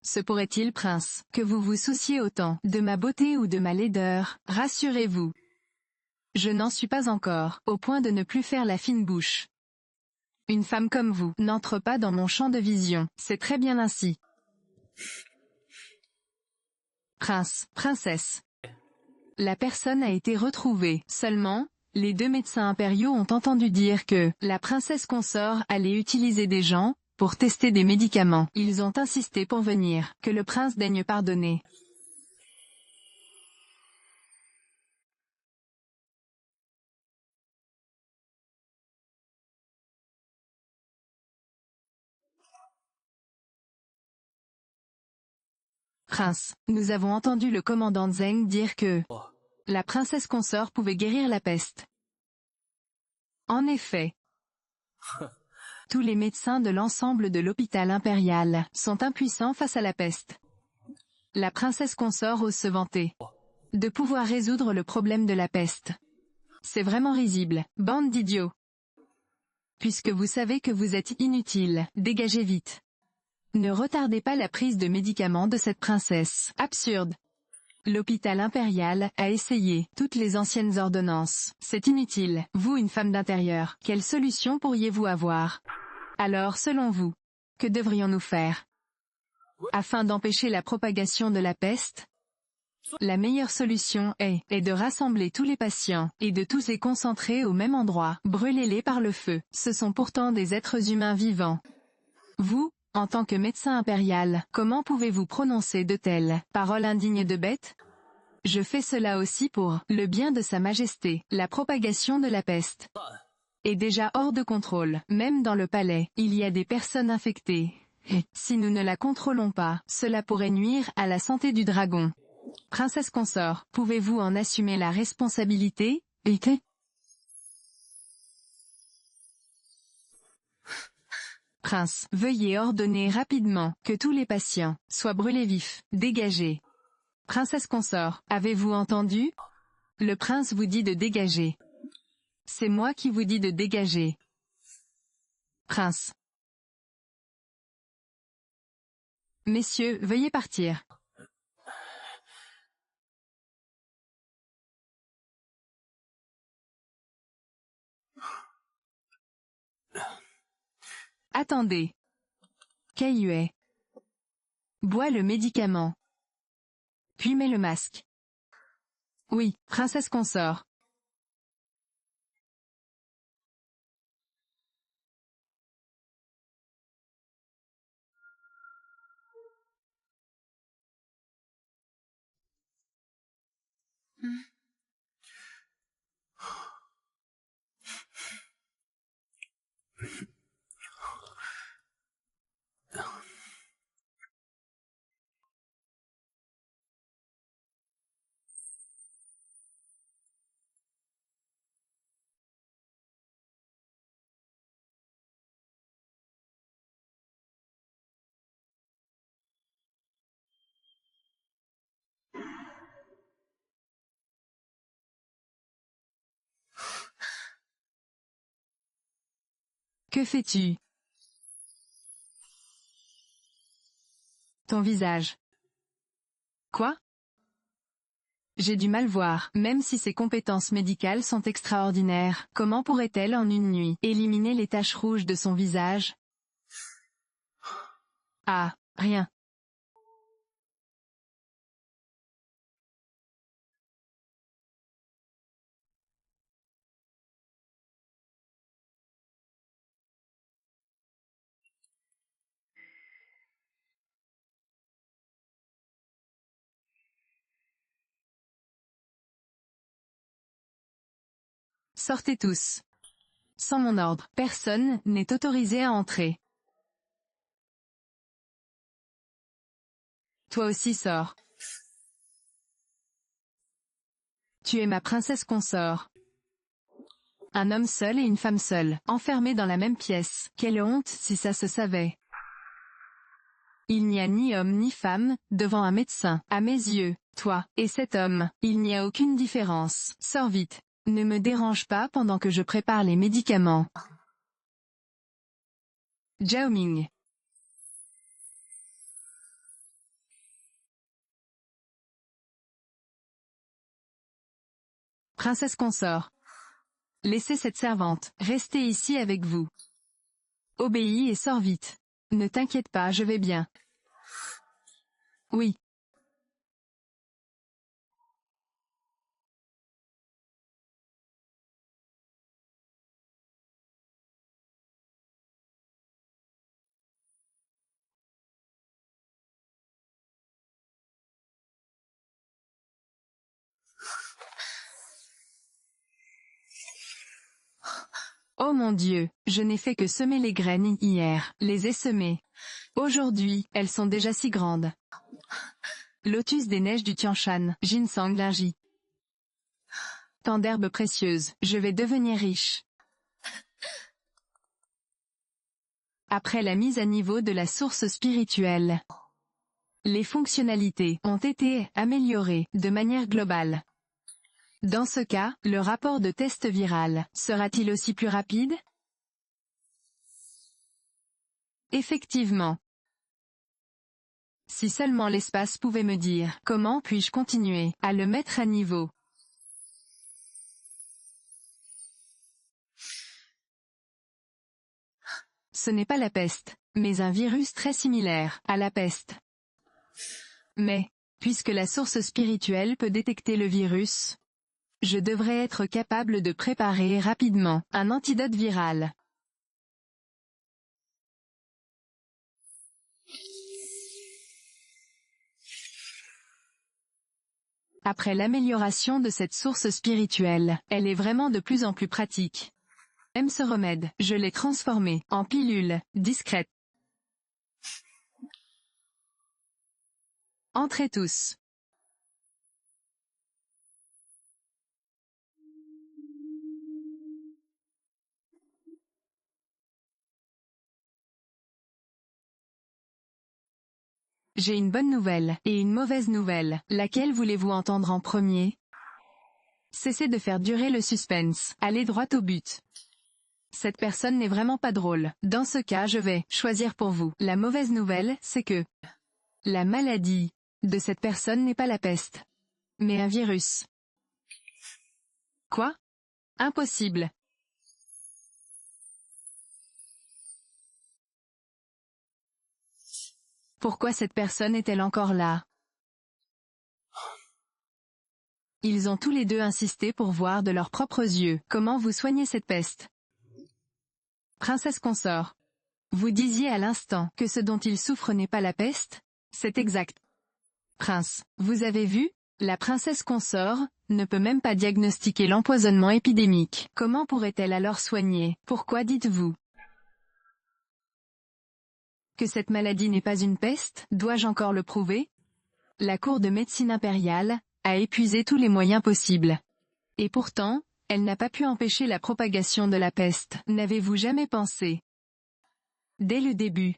Se pourrait-il, prince, que vous vous souciez autant de ma beauté ou de ma laideur? Rassurez-vous. Je n'en suis pas encore au point de ne plus faire la fine bouche. Une femme comme vous n'entre pas dans mon champ de vision, c'est très bien ainsi. Prince, princesse. La personne a été retrouvée. Seulement, les 2 médecins impériaux ont entendu dire que la princesse consort allait utiliser des gens pour tester des médicaments. Ils ont insisté pour venir, que le prince daigne pardonner. Prince, nous avons entendu le commandant Zeng dire que la princesse consort pouvait guérir la peste. En effet. Tous les médecins de l'ensemble de l'hôpital impérial sont impuissants face à la peste. La princesse consort ose se vanter de pouvoir résoudre le problème de la peste. C'est vraiment risible, bande d'idiots. Puisque vous savez que vous êtes inutile, dégagez vite. Ne retardez pas la prise de médicaments de cette princesse. Absurde. L'hôpital impérial a essayé toutes les anciennes ordonnances. C'est inutile. Vous, une femme d'intérieur, quelle solution pourriez-vous avoir? Alors, selon vous, que devrions-nous faire? Afin d'empêcher la propagation de la peste? La meilleure solution est de rassembler tous les patients, et de tous les concentrer au même endroit. Brûlez-les par le feu. Ce sont pourtant des êtres humains vivants. Vous, en tant que médecin impérial, comment pouvez-vous prononcer de telles paroles indignes de bêtes? Je fais cela aussi pour le bien de Sa Majesté. La propagation de la peste est déjà hors de contrôle. Même dans le palais, il y a des personnes infectées. Et, si nous ne la contrôlons pas, cela pourrait nuire à la santé du dragon. Princesse consort, pouvez-vous en assumer la responsabilité? Prince, veuillez ordonner rapidement que tous les patients soient brûlés vifs. Dégagez. Princesse consort, avez-vous entendu? Le prince vous dit de dégager. C'est moi qui vous dis de dégager. Prince. Messieurs, veuillez partir. Attendez. Caillouet. Bois le médicament. Puis mets le masque. Oui, princesse consort. Que fais-tu? Ton visage. Quoi? J'ai du mal voir, même si ses compétences médicales sont extraordinaires, comment pourrait-elle en une nuit éliminer les taches rouges de son visage? Ah, rien. Sortez tous. Sans mon ordre, personne n'est autorisé à entrer. Toi aussi sors. Tu es ma princesse consort. Un homme seul et une femme seule, enfermés dans la même pièce. Quelle honte si ça se savait. Il n'y a ni homme ni femme, devant un médecin. À mes yeux, toi, et cet homme, il n'y a aucune différence. Sors vite. Ne me dérange pas pendant que je prépare les médicaments. Zhao Ming. Princesse consort. Laissez cette servante rester ici avec vous. Obéis et sors vite. Ne t'inquiète pas, je vais bien. Oui. Oh mon Dieu, je n'ai fait que semer les graines hier, les ai semées. Aujourd'hui, elles sont déjà si grandes. Lotus des neiges du Tianshan, ginseng lingi. Tant d'herbes précieuses, je vais devenir riche. Après la mise à niveau de la source spirituelle, les fonctionnalités ont été améliorées de manière globale. Dans ce cas, le rapport de test viral sera-t-il aussi plus rapide? Effectivement. Si seulement l'espace pouvait me dire, comment puis-je continuer à le mettre à niveau? Ce n'est pas la peste, mais un virus très similaire à la peste. Mais, puisque la source spirituelle peut détecter le virus, je devrais être capable de préparer rapidement un antidote viral. Après l'amélioration de cette source spirituelle, elle est vraiment de plus en plus pratique. Même ce remède, je l'ai transformé en pilule discrète. Entrez tous. J'ai une bonne nouvelle et une mauvaise nouvelle. Laquelle voulez-vous entendre en premier? Cessez de faire durer le suspense. Allez droit au but. Cette personne n'est vraiment pas drôle. Dans ce cas, je vais choisir pour vous. La mauvaise nouvelle, c'est que la maladie de cette personne n'est pas la peste, mais un virus. Quoi? Impossible. Pourquoi cette personne est-elle encore là? Ils ont tous les deux insisté pour voir de leurs propres yeux comment vous soignez cette peste. Princesse consort. Vous disiez à l'instant que ce dont il souffre n'est pas la peste? C'est exact. Prince, vous avez vu? La princesse consort ne peut même pas diagnostiquer l'empoisonnement épidémique. Comment pourrait-elle alors soigner? Pourquoi dites-vous que cette maladie n'est pas une peste? Dois-je encore le prouver? La cour de médecine impériale a épuisé tous les moyens possibles. Et pourtant, elle n'a pas pu empêcher la propagation de la peste. N'avez-vous jamais pensé, dès le début,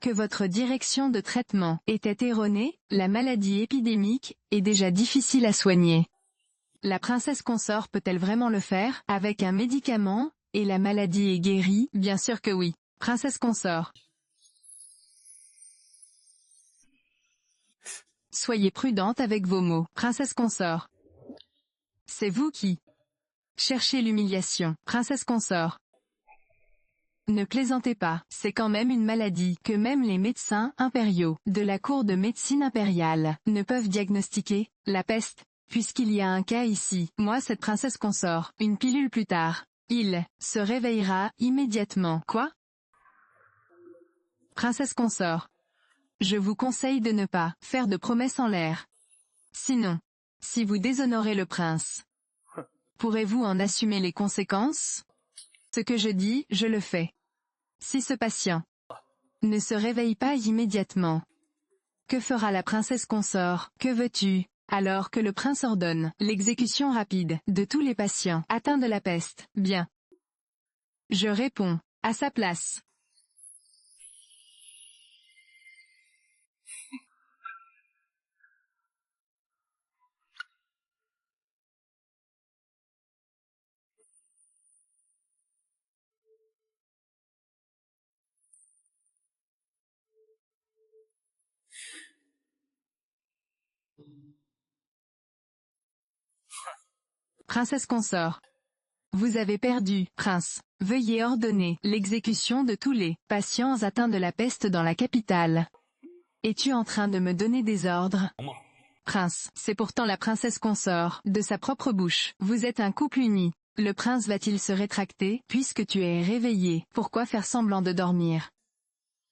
que votre direction de traitement était erronée? La maladie épidémique est déjà difficile à soigner. La princesse consort peut-elle vraiment le faire, avec un médicament, et la maladie est guérie? Bien sûr que oui. Princesse consort. Soyez prudente avec vos mots. Princesse consort. C'est vous qui cherchez l'humiliation. Princesse consort. Ne plaisantez pas, c'est quand même une maladie que même les médecins impériaux de la cour de médecine impériale ne peuvent diagnostiquer, la peste, puisqu'il y a un cas ici. Moi cette princesse consort, une pilule plus tard, il se réveillera immédiatement. Quoi? Princesse consort. Je vous conseille de ne pas faire de promesses en l'air. Sinon, si vous déshonorez le prince, pourrez-vous en assumer les conséquences? Ce que je dis, je le fais. Si ce patient ne se réveille pas immédiatement, que fera la princesse consort? Que veux-tu? Alors que le prince ordonne l'exécution rapide de tous les patients atteints de la peste. Bien. Je réponds, à sa place. Princesse consort. Vous avez perdu, prince. Veuillez ordonner l'exécution de tous les patients atteints de la peste dans la capitale. Es-tu en train de me donner des ordres? Prince, c'est pourtant la princesse consort, de sa propre bouche. Vous êtes un couple uni. Le prince va-t-il se rétracter? Puisque tu es réveillé, pourquoi faire semblant de dormir?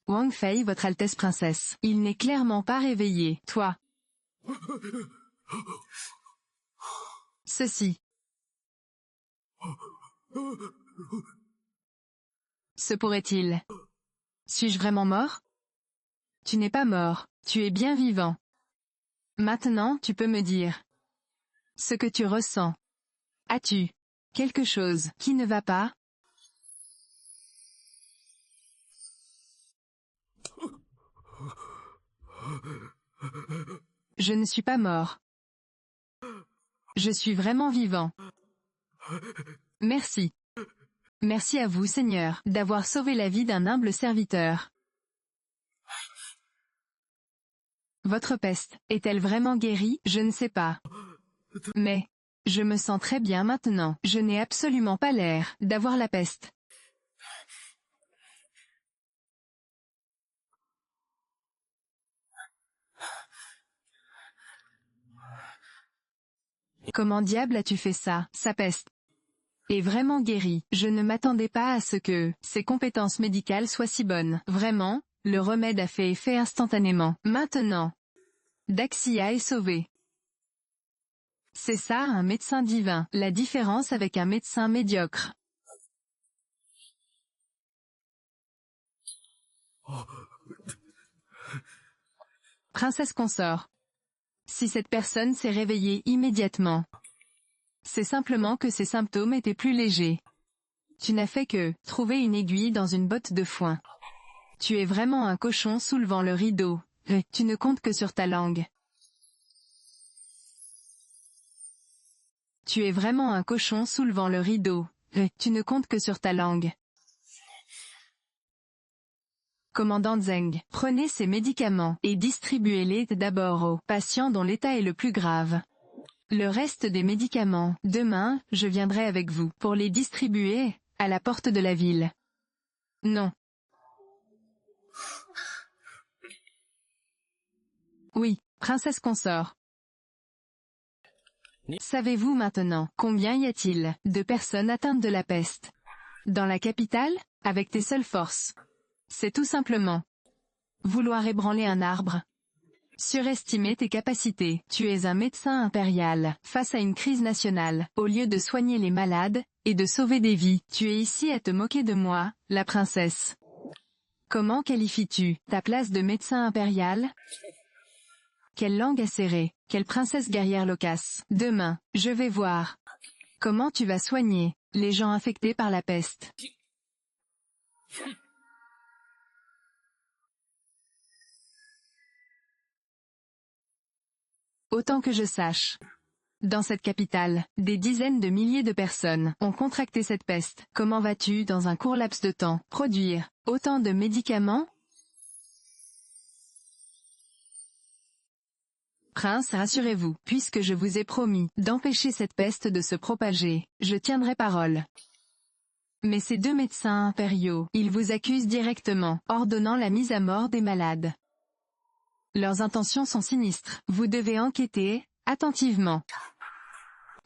Wang Fei, votre Altesse princesse. Il n'est clairement pas réveillé. Toi. Ceci. Se pourrait-il? Suis-je vraiment mort? Tu n'es pas mort, tu es bien vivant. Maintenant tu peux me dire ce que tu ressens. As-tu quelque chose qui ne va pas? Je ne suis pas mort. Je suis vraiment vivant. Merci. Merci à vous, Seigneur, d'avoir sauvé la vie d'un humble serviteur. Votre peste, est-elle vraiment guérie? Je ne sais pas. Mais, je me sens très bien maintenant. Je n'ai absolument pas l'air d'avoir la peste. Comment diable as-tu fait ça? Sa peste est vraiment guérie. Je ne m'attendais pas à ce que ses compétences médicales soient si bonnes. Vraiment, le remède a fait effet instantanément. Maintenant, Daxia est sauvée. C'est ça un médecin divin. La différence avec un médecin médiocre. Princesse consort. Si cette personne s'est réveillée immédiatement, c'est simplement que ses symptômes étaient plus légers. Tu n'as fait que trouver une aiguille dans une botte de foin. Tu es vraiment un cochon soulevant le rideau. Tu ne comptes que sur ta langue. Tu es vraiment un cochon soulevant le rideau. Tu ne comptes que sur ta langue. Commandant Zeng, prenez ces médicaments et distribuez-les d'abord aux patients dont l'état est le plus grave. Le reste des médicaments, demain, je viendrai avec vous pour les distribuer à la porte de la ville. Non. Oui, princesse consort. Savez-vous maintenant combien y a-t-il de personnes atteintes de la peste dans la capitale, avec tes seules forces? C'est tout simplement vouloir ébranler un arbre. Surestimer tes capacités. Tu es un médecin impérial, face à une crise nationale. Au lieu de soigner les malades, et de sauver des vies, tu es ici à te moquer de moi, la princesse. Comment qualifies-tu ta place de médecin impérial? Quelle langue acérée, quelle princesse guerrière loquace. Demain, je vais voir comment tu vas soigner les gens infectés par la peste. Autant que je sache. Dans cette capitale, des dizaines de milliers de personnes ont contracté cette peste. Comment vas-tu dans un court laps de temps produire autant de médicaments? Prince, rassurez-vous, puisque je vous ai promis d'empêcher cette peste de se propager, je tiendrai parole. Mais ces deux médecins impériaux, ils vous accusent directement, ordonnant la mise à mort des malades. Leurs intentions sont sinistres. Vous devez enquêter, attentivement.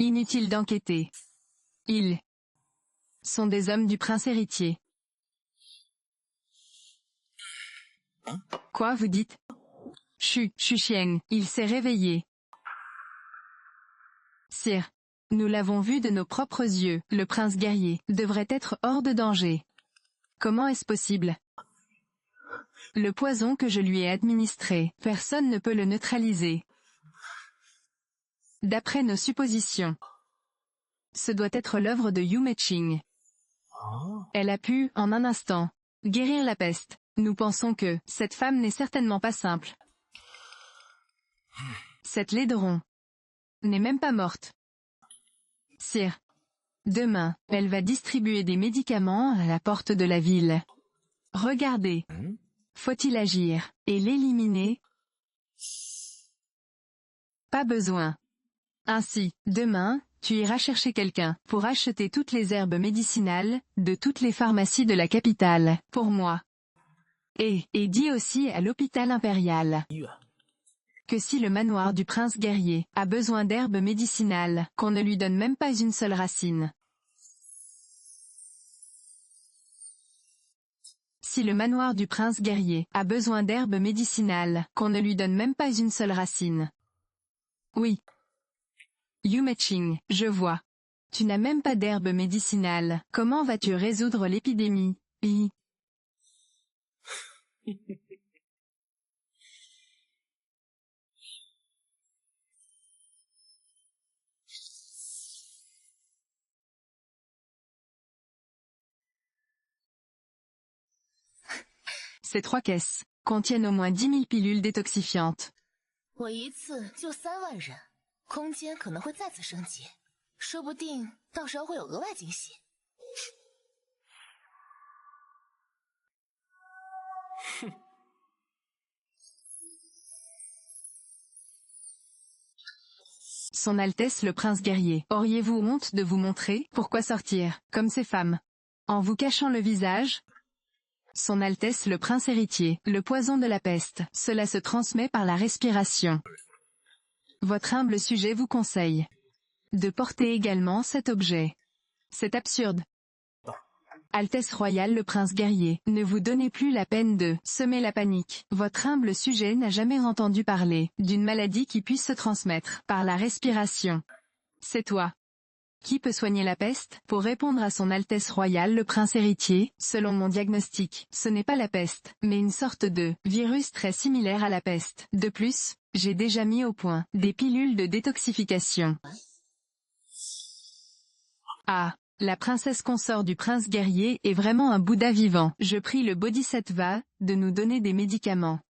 Inutile d'enquêter. Ils sont des hommes du prince héritier. Quoi vous dites? Xieng, il s'est réveillé. Sire. Nous l'avons vu de nos propres yeux, le prince guerrier devrait être hors de danger. Comment est-ce possible? Le poison que je lui ai administré, personne ne peut le neutraliser. D'après nos suppositions, ce doit être l'œuvre de Yu Meiqing. Elle a pu, en un instant, guérir la peste. Nous pensons que cette femme n'est certainement pas simple. Cette laideron n'est même pas morte. Sire. Demain, elle va distribuer des médicaments à la porte de la ville. Regardez. Faut-il agir et l'éliminer? Pas besoin. Ainsi, demain, tu iras chercher quelqu'un pour acheter toutes les herbes médicinales de toutes les pharmacies de la capitale, pour moi. Et dis aussi à l'hôpital impérial que si le manoir du prince guerrier a besoin d'herbes médicinales, qu'on ne lui donne même pas une seule racine. Si le manoir du prince guerrier a besoin d'herbes médicinales, qu'on ne lui donne même pas une seule racine. Oui. Yu Meiqing, je vois. Tu n'as même pas d'herbes médicinales. Comment vas-tu résoudre l'épidémie? Ces 3 caisses contiennent au moins 10 000 pilules détoxifiantes. 我一次就3万人，空间可能会再次升级，说不定到时候会有额外惊喜。哼。Son Altesse le Prince guerrier. Auriez-vous honte de vous montrer? Pourquoi sortir, comme ces femmes? En vous cachant le visage? Son Altesse le Prince héritier. Le poison de la peste. Cela se transmet par la respiration. Votre humble sujet vous conseille de porter également cet objet. C'est absurde. Altesse royale le prince guerrier, ne vous donnez plus la peine de semer la panique. Votre humble sujet n'a jamais entendu parler d'une maladie qui puisse se transmettre par la respiration. C'est toi. Qui peut soigner la peste? Pour répondre à son Altesse royale le prince héritier, selon mon diagnostic, ce n'est pas la peste, mais une sorte de virus très similaire à la peste. De plus, j'ai déjà mis au point des pilules de détoxification. Ah, la princesse consort du prince guerrier est vraiment un Bouddha vivant. Je prie le Bodhisattva de nous donner des médicaments.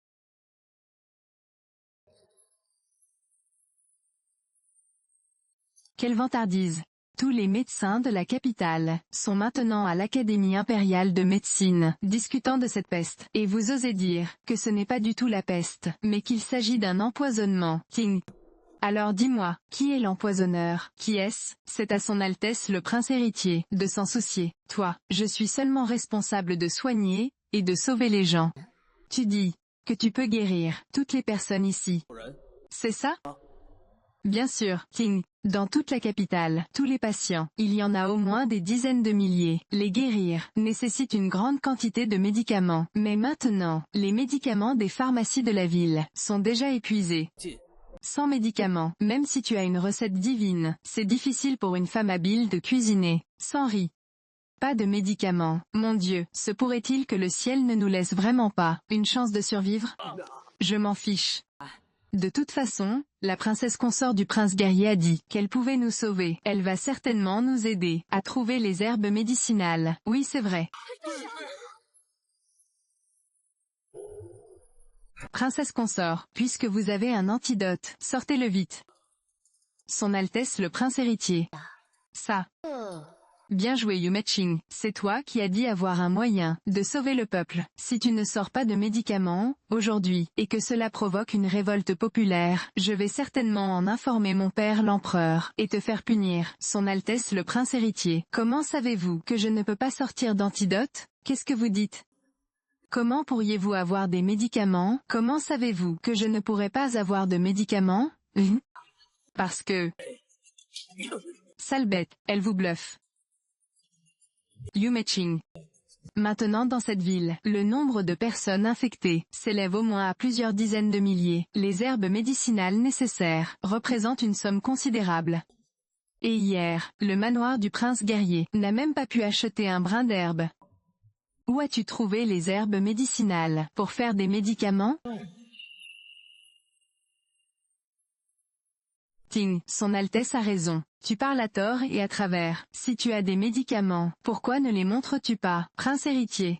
Quelle vantardise! Tous les médecins de la capitale sont maintenant à l'Académie impériale de médecine, discutant de cette peste. Et vous osez dire que ce n'est pas du tout la peste, mais qu'il s'agit d'un empoisonnement. King. Alors dis-moi, qui est l'empoisonneur? Qui est-ce? C'est à son Altesse le prince héritier, de s'en soucier. Toi, je suis seulement responsable de soigner, et de sauver les gens. Tu dis que tu peux guérir toutes les personnes ici. C'est ça? Bien sûr, King. Dans toute la capitale, tous les patients, il y en a au moins des dizaines de milliers. Les guérir nécessite une grande quantité de médicaments. Mais maintenant, les médicaments des pharmacies de la ville sont déjà épuisés. Sans médicaments, même si tu as une recette divine, c'est difficile pour une femme habile de cuisiner. Sans riz. Pas de médicaments. Mon Dieu, se pourrait-il que le ciel ne nous laisse vraiment pas une chance de survivre? Je m'en fiche. De toute façon, la princesse consort du prince guerrier a dit qu'elle pouvait nous sauver. Elle va certainement nous aider à trouver les herbes médicinales. Oui, c'est vrai. Princesse consort, puisque vous avez un antidote, sortez-le vite. Son Altesse le prince héritier. Ça. Bien joué Yumeching, c'est toi qui as dit avoir un moyen de sauver le peuple. Si tu ne sors pas de médicaments, aujourd'hui, et que cela provoque une révolte populaire, je vais certainement en informer mon père l'empereur, et te faire punir. Son Altesse le prince héritier. Comment savez-vous que je ne peux pas sortir d'antidote? Qu'est-ce que vous dites? Comment pourriez-vous avoir des médicaments? Comment savez-vous que je ne pourrais pas avoir de médicaments? Parce que... Sale bête, elle vous bluffe. Yumeching. Maintenant dans cette ville, le nombre de personnes infectées s'élève au moins à plusieurs dizaines de milliers. Les herbes médicinales nécessaires représentent une somme considérable. Et hier, le manoir du prince guerrier n'a même pas pu acheter un brin d'herbe. Où as-tu trouvé les herbes médicinales pour faire des médicaments? Ting, son Altesse a raison. Tu parles à tort et à travers. Si tu as des médicaments, pourquoi ne les montres-tu pas, prince héritier?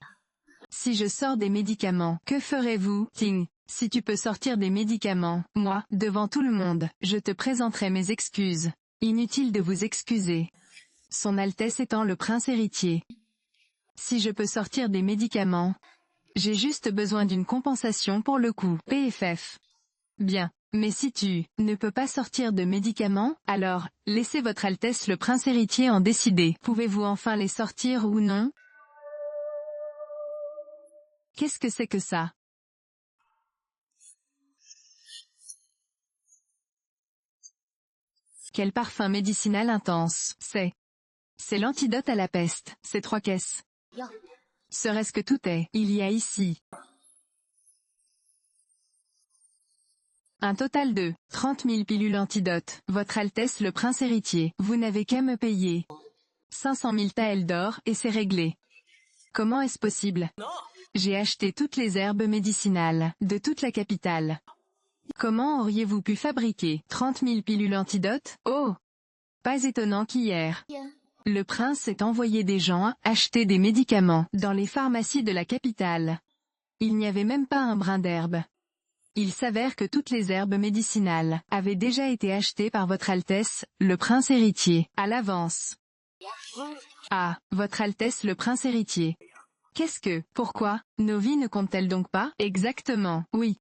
Si je sors des médicaments, que ferez-vous, Ting? Si tu peux sortir des médicaments, moi, devant tout le monde, je te présenterai mes excuses. Inutile de vous excuser. Son Altesse étant le prince héritier. Si je peux sortir des médicaments, j'ai juste besoin d'une compensation pour le coût. PFF. Bien. Mais si tu ne peux pas sortir de médicaments, alors, laissez votre Altesse le prince héritier en décider. Pouvez-vous enfin les sortir ou non? Qu'est-ce que c'est que ça? Quel parfum médicinal intense. C'est l'antidote à la peste. C'est 3 caisses. Serait-ce que tout est, il y a ici un total de 30 000 pilules antidotes. Votre Altesse le prince héritier, vous n'avez qu'à me payer 500 000 taels d'or, et c'est réglé. Comment est-ce possible? J'ai acheté toutes les herbes médicinales de toute la capitale. Comment auriez-vous pu fabriquer 30 000 pilules antidotes? Oh! Pas étonnant qu'hier, le prince ait envoyé des gens acheter des médicaments dans les pharmacies de la capitale. Il n'y avait même pas un brin d'herbe. Il s'avère que toutes les herbes médicinales avaient déjà été achetées par Votre Altesse, le prince héritier, à l'avance. Ah, Votre Altesse le prince héritier. Qu'est-ce que, pourquoi, nos vies ne comptent-elles donc pas? Exactement, oui.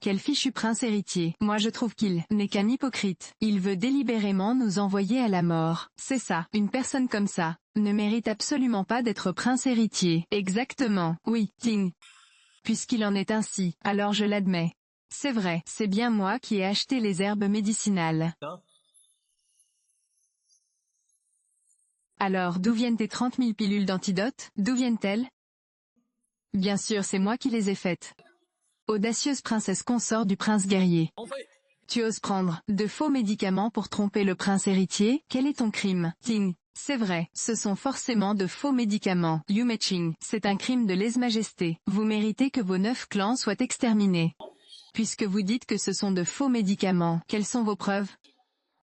Quel fichu prince héritier. Moi je trouve qu'il n'est qu'un hypocrite. Il veut délibérément nous envoyer à la mort. C'est ça, une personne comme ça ne mérite absolument pas d'être prince héritier. Exactement, oui, Ting. Puisqu'il en est ainsi, alors je l'admets. C'est vrai, c'est bien moi qui ai acheté les herbes médicinales. Alors d'où viennent tes 30 000 pilules d'antidote? D'où viennent-elles? Bien sûr c'est moi qui les ai faites. Audacieuse princesse consort du prince guerrier. Tu oses prendre de faux médicaments pour tromper le prince héritier? Quel est ton crime? Ting. C'est vrai, ce sont forcément de faux médicaments. Yumeching, c'est un crime de lèse-majesté. Vous méritez que vos 9 clans soient exterminés. Puisque vous dites que ce sont de faux médicaments, quelles sont vos preuves?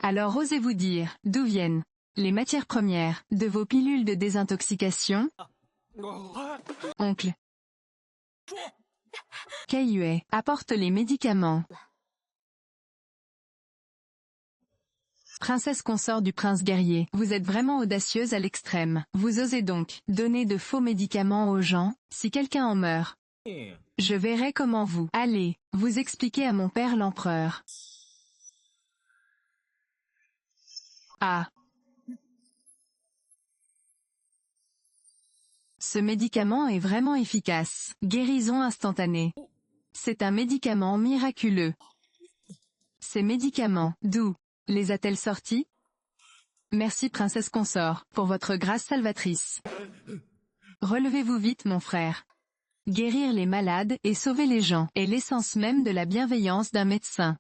Alors osez-vous dire, d'où viennent les matières premières de vos pilules de désintoxication? Oncle Kaiyue, apporte les médicaments. Princesse consort du prince guerrier, vous êtes vraiment audacieuse à l'extrême. Vous osez donc donner de faux médicaments aux gens? Si quelqu'un en meurt, je verrai comment vous allez vous expliquer à mon père l'empereur. Ah. Ce médicament est vraiment efficace. Guérison instantanée. C'est un médicament miraculeux. Ces médicaments, d'où les a-t-elle sortis? Merci princesse consort, pour votre grâce salvatrice. Relevez-vous vite mon frère. Guérir les malades et sauver les gens est l'essence même de la bienveillance d'un médecin.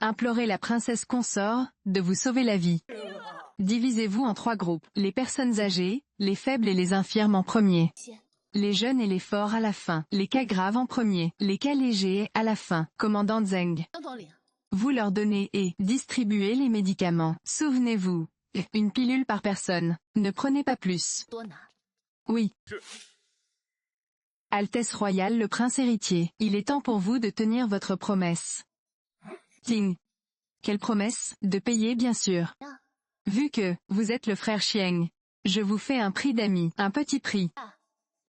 Implorez la princesse consort de vous sauver la vie. Divisez-vous en 3 groupes, les personnes âgées, les faibles et les infirmes en premier. Les jeunes et les forts à la fin, les cas graves en premier, les cas légers à la fin. Commandant Zeng. Vous leur donnez et distribuez les médicaments. Souvenez-vous, une pilule par personne. Ne prenez pas plus. Oui. Altesse royale le prince héritier, il est temps pour vous de tenir votre promesse. Ting. Quelle promesse? De payer bien sûr. Vu que vous êtes le frère Xieng, je vous fais un prix d'ami, un petit prix.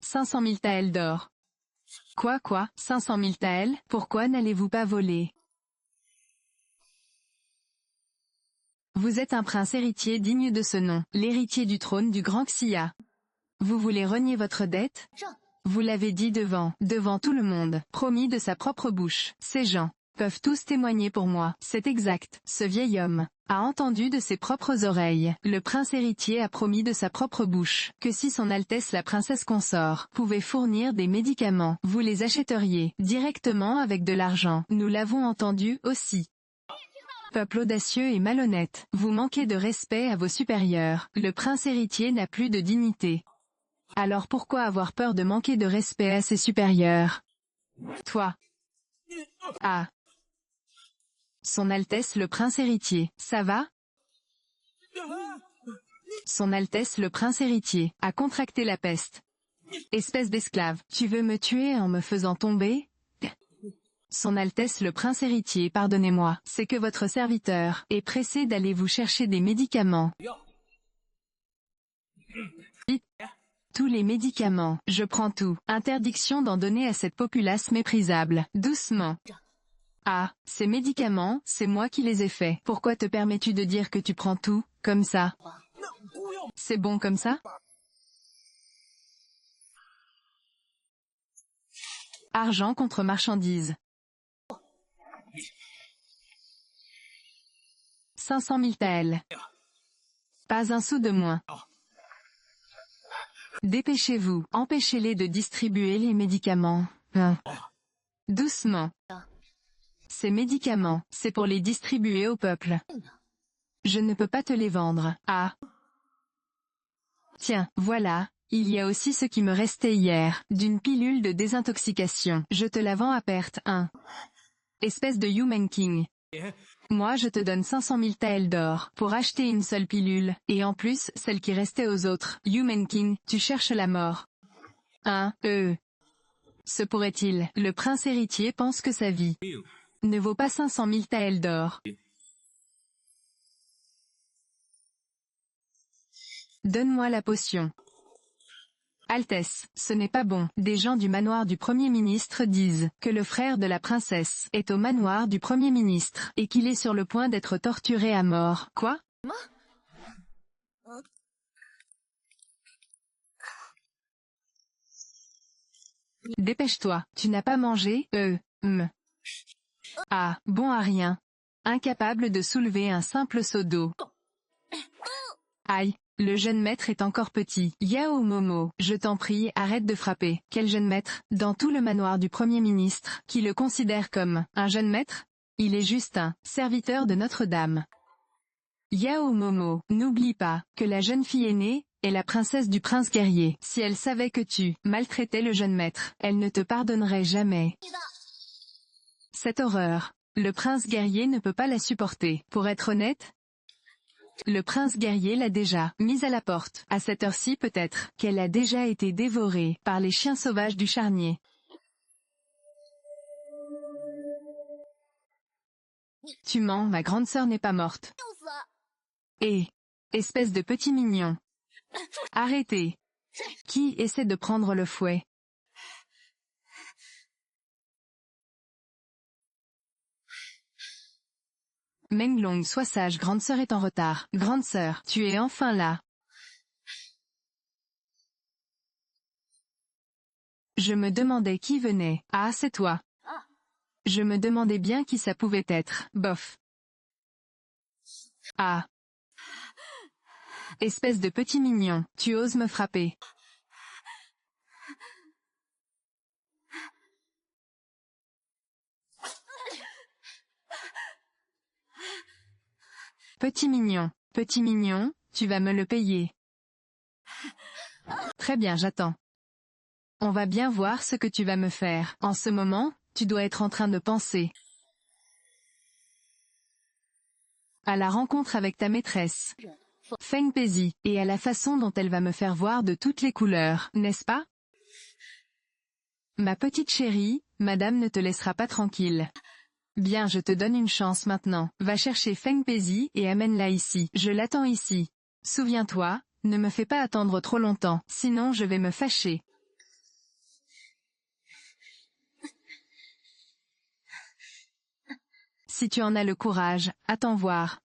500 000 taels d'or. Quoi 500 000 taels? Pourquoi n'allez-vous pas voler? Vous êtes un prince héritier digne de ce nom, l'héritier du trône du grand Xia. Vous voulez renier votre dette? Vous l'avez dit devant tout le monde, promis de sa propre bouche. Ces gens peuvent tous témoigner pour moi. C'est exact. Ce vieil homme a entendu de ses propres oreilles. Le prince héritier a promis de sa propre bouche que si son Altesse la princesse consort pouvait fournir des médicaments, vous les achèteriez directement avec de l'argent. Nous l'avons entendu aussi. Peuple audacieux et malhonnête, vous manquez de respect à vos supérieurs. Le prince héritier n'a plus de dignité. Alors pourquoi avoir peur de manquer de respect à ses supérieurs? Toi. Ah. Son Altesse le prince héritier, ça va? Son Altesse le prince héritier a contracté la peste. Espèce d'esclave, tu veux me tuer en me faisant tomber? Son Altesse le prince héritier, pardonnez-moi, c'est que votre serviteur est pressé d'aller vous chercher des médicaments. Tous les médicaments, je prends tout. Interdiction d'en donner à cette populace méprisable. Doucement. Ah, ces médicaments, c'est moi qui les ai faits. Pourquoi te permets-tu de dire que tu prends tout, comme ça? C'est bon comme ça? Argent contre marchandises. 500 000 taels. Pas un sou de moins. Dépêchez-vous, empêchez-les de distribuer les médicaments. Doucement. Ces médicaments, c'est pour les distribuer au peuple. Je ne peux pas te les vendre. Ah. Tiens, voilà, il y a aussi ce qui me restait hier, d'une pilule de désintoxication. Je te la vends à perte, hein. Espèce de Yumenking. Moi je te donne 500 000 taels d'or, pour acheter une seule pilule, et en plus, celle qui restait aux autres. Yumenking, tu cherches la mort. Hein, Se pourrait-il, le prince héritier pense que sa vie ne vaut pas 500 000 taels d'or. Donne-moi la potion. Altesse, ce n'est pas bon. Des gens du manoir du Premier ministre disent que le frère de la princesse est au manoir du Premier ministre et qu'il est sur le point d'être torturé à mort. Quoi? Dépêche-toi, tu n'as pas mangé? Ah, bon à rien. Incapable de soulever un simple seau d'eau. Aïe, le jeune maître est encore petit. Yao Momo, je t'en prie, arrête de frapper. Quel jeune maître? Dans tout le manoir du Premier ministre, qui le considère comme un jeune maître? Il est juste un serviteur de Notre-Dame. Yao Momo, n'oublie pas que la jeune fille aînée est la princesse du prince guerrier. Si elle savait que tu maltraitais le jeune maître, elle ne te pardonnerait jamais. Cette horreur, le prince guerrier ne peut pas la supporter. Pour être honnête, le prince guerrier l'a déjà mise à la porte. À cette heure-ci peut-être qu'elle a déjà été dévorée par les chiens sauvages du charnier. Tu mens, ma grande sœur n'est pas morte. Et, espèce de petit mignon. Arrêtez. Qui essaie de prendre le fouet? Menglong, sois sage, grande sœur est en retard. Grande sœur, tu es enfin là. Je me demandais qui venait. Ah, c'est toi. Je me demandais bien qui ça pouvait être. Bof. Ah. Espèce de petit mignon, tu oses me frapper. Petit mignon, tu vas me le payer. Très bien, j'attends. On va bien voir ce que tu vas me faire. En ce moment, tu dois être en train de penser à la rencontre avec ta maîtresse, Feng Pezi, et à la façon dont elle va me faire voir de toutes les couleurs, n'est-ce pas? Ma petite chérie, madame ne te laissera pas tranquille. Bien, je te donne une chance maintenant. Va chercher Feng Pezi et amène-la ici. Je l'attends ici. Souviens-toi, ne me fais pas attendre trop longtemps, sinon je vais me fâcher. Si tu en as le courage, attends voir.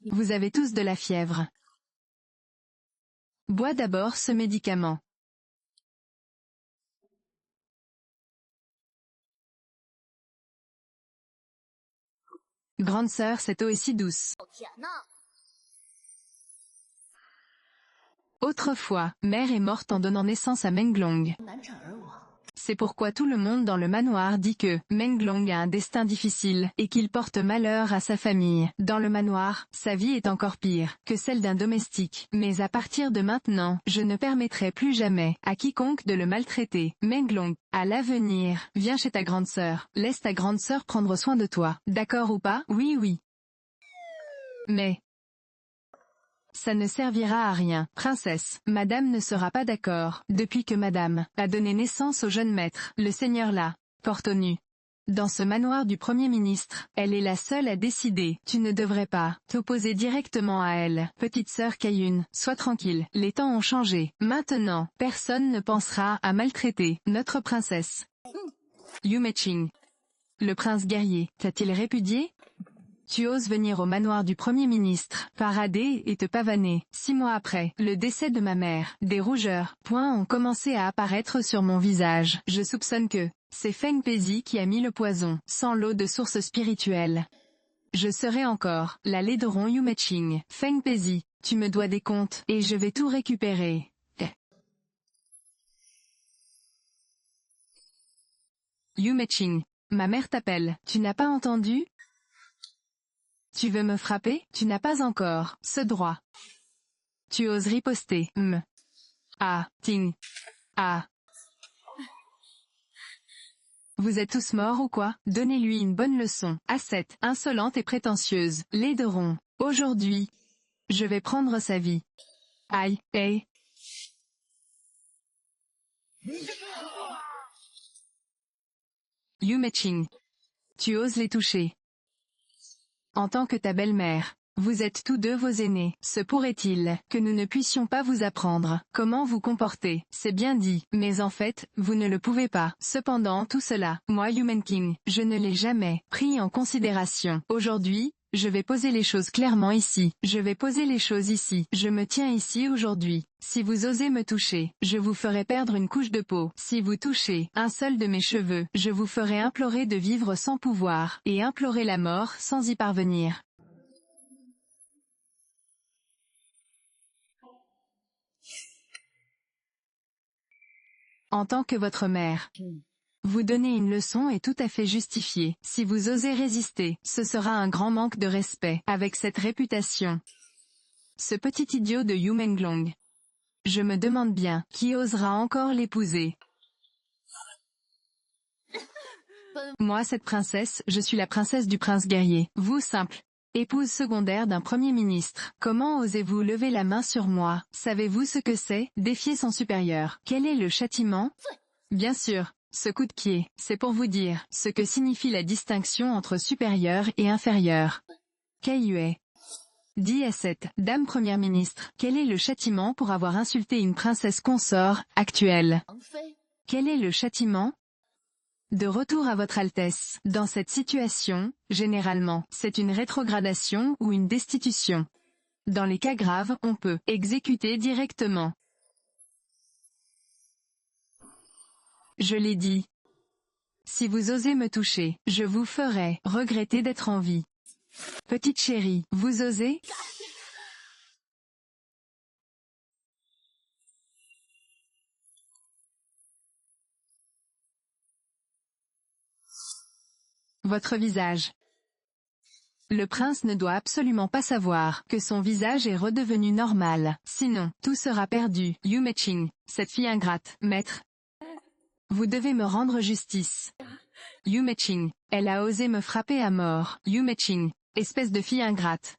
Vous avez tous de la fièvre. Bois d'abord ce médicament. Grande sœur, cette eau est si douce. Autrefois, mère est morte en donnant naissance à Menglong. C'est pourquoi tout le monde dans le manoir dit que Menglong a un destin difficile, et qu'il porte malheur à sa famille. Dans le manoir, sa vie est encore pire que celle d'un domestique. Mais à partir de maintenant, je ne permettrai plus jamais à quiconque de le maltraiter. Menglong, à l'avenir, viens chez ta grande sœur. Laisse ta grande sœur prendre soin de toi. D'accord ou pas? Oui, oui. Mais ça ne servira à rien. Princesse, madame ne sera pas d'accord. Depuis que madame a donné naissance au jeune maître, le seigneur la porte nu. Dans ce manoir du Premier ministre, elle est la seule à décider. Tu ne devrais pas t'opposer directement à elle. Petite sœur Kayun, sois tranquille. Les temps ont changé. Maintenant, personne ne pensera à maltraiter notre princesse. Yu Meiqing. Le prince guerrier, t'a-t-il répudié? Tu oses venir au manoir du Premier ministre, parader et te pavaner. 6 mois après le décès de ma mère, des rougeurs, points ont commencé à apparaître sur mon visage. Je soupçonne que c'est Feng Pezi qui a mis le poison, sans l'eau de source spirituelle. Je serai encore la laideron Yu Meiqing. Feng Pezi, tu me dois des comptes, et je vais tout récupérer. Yu Meiqing, ma mère t'appelle, tu n'as pas entendu? Tu veux me frapper? Tu n'as pas encore ce droit. Tu oses riposter. Ah, Ting. Ah. Vous êtes tous morts ou quoi? Donnez-lui une bonne leçon. A7, insolente et prétentieuse. Laideron. Aujourd'hui, je vais prendre sa vie. Aïe, hey. Yu Meiqing. Tu oses les toucher. En tant que ta belle-mère, vous êtes tous deux vos aînés. Se pourrait-il que nous ne puissions pas vous apprendre comment vous comporter? C'est bien dit, mais en fait, vous ne le pouvez pas. Cependant tout cela, moi Yu Meiqing, je ne l'ai jamais pris en considération. Aujourd'hui, je vais poser les choses clairement ici. Je vais poser les choses ici. Je me tiens ici aujourd'hui. Si vous osez me toucher, je vous ferai perdre une couche de peau. Si vous touchez un seul de mes cheveux, je vous ferai implorer de vivre sans pouvoir, et implorer la mort sans y parvenir. En tant que votre mère, vous donner une leçon est tout à fait justifié. Si vous osez résister, ce sera un grand manque de respect, avec cette réputation. Ce petit idiot de Yu Menglong. Je me demande bien, qui osera encore l'épouser? Moi cette princesse, je suis la princesse du prince guerrier. Vous simple épouse secondaire d'un premier ministre. Comment osez-vous lever la main sur moi? Savez-vous ce que c'est, défier son supérieur? Quel est le châtiment? Bien sûr, ce coup de pied, c'est pour vous dire ce que signifie la distinction entre supérieur et inférieur. Kaiyue. Dit à cette dame première ministre, quel est le châtiment pour avoir insulté une princesse consort actuelle? Quel est le châtiment? De retour à votre Altesse. Dans cette situation, généralement, c'est une rétrogradation ou une destitution. Dans les cas graves, on peut exécuter directement. Je l'ai dit. Si vous osez me toucher, je vous ferai regretter d'être en vie. Petite chérie, vous osez? Votre visage. Le prince ne doit absolument pas savoir que son visage est redevenu normal, sinon, tout sera perdu. Yu Meiqing, cette fille ingrate, maître. Vous devez me rendre justice. Yu Meiqing, elle a osé me frapper à mort. Yu Meiqing, espèce de fille ingrate.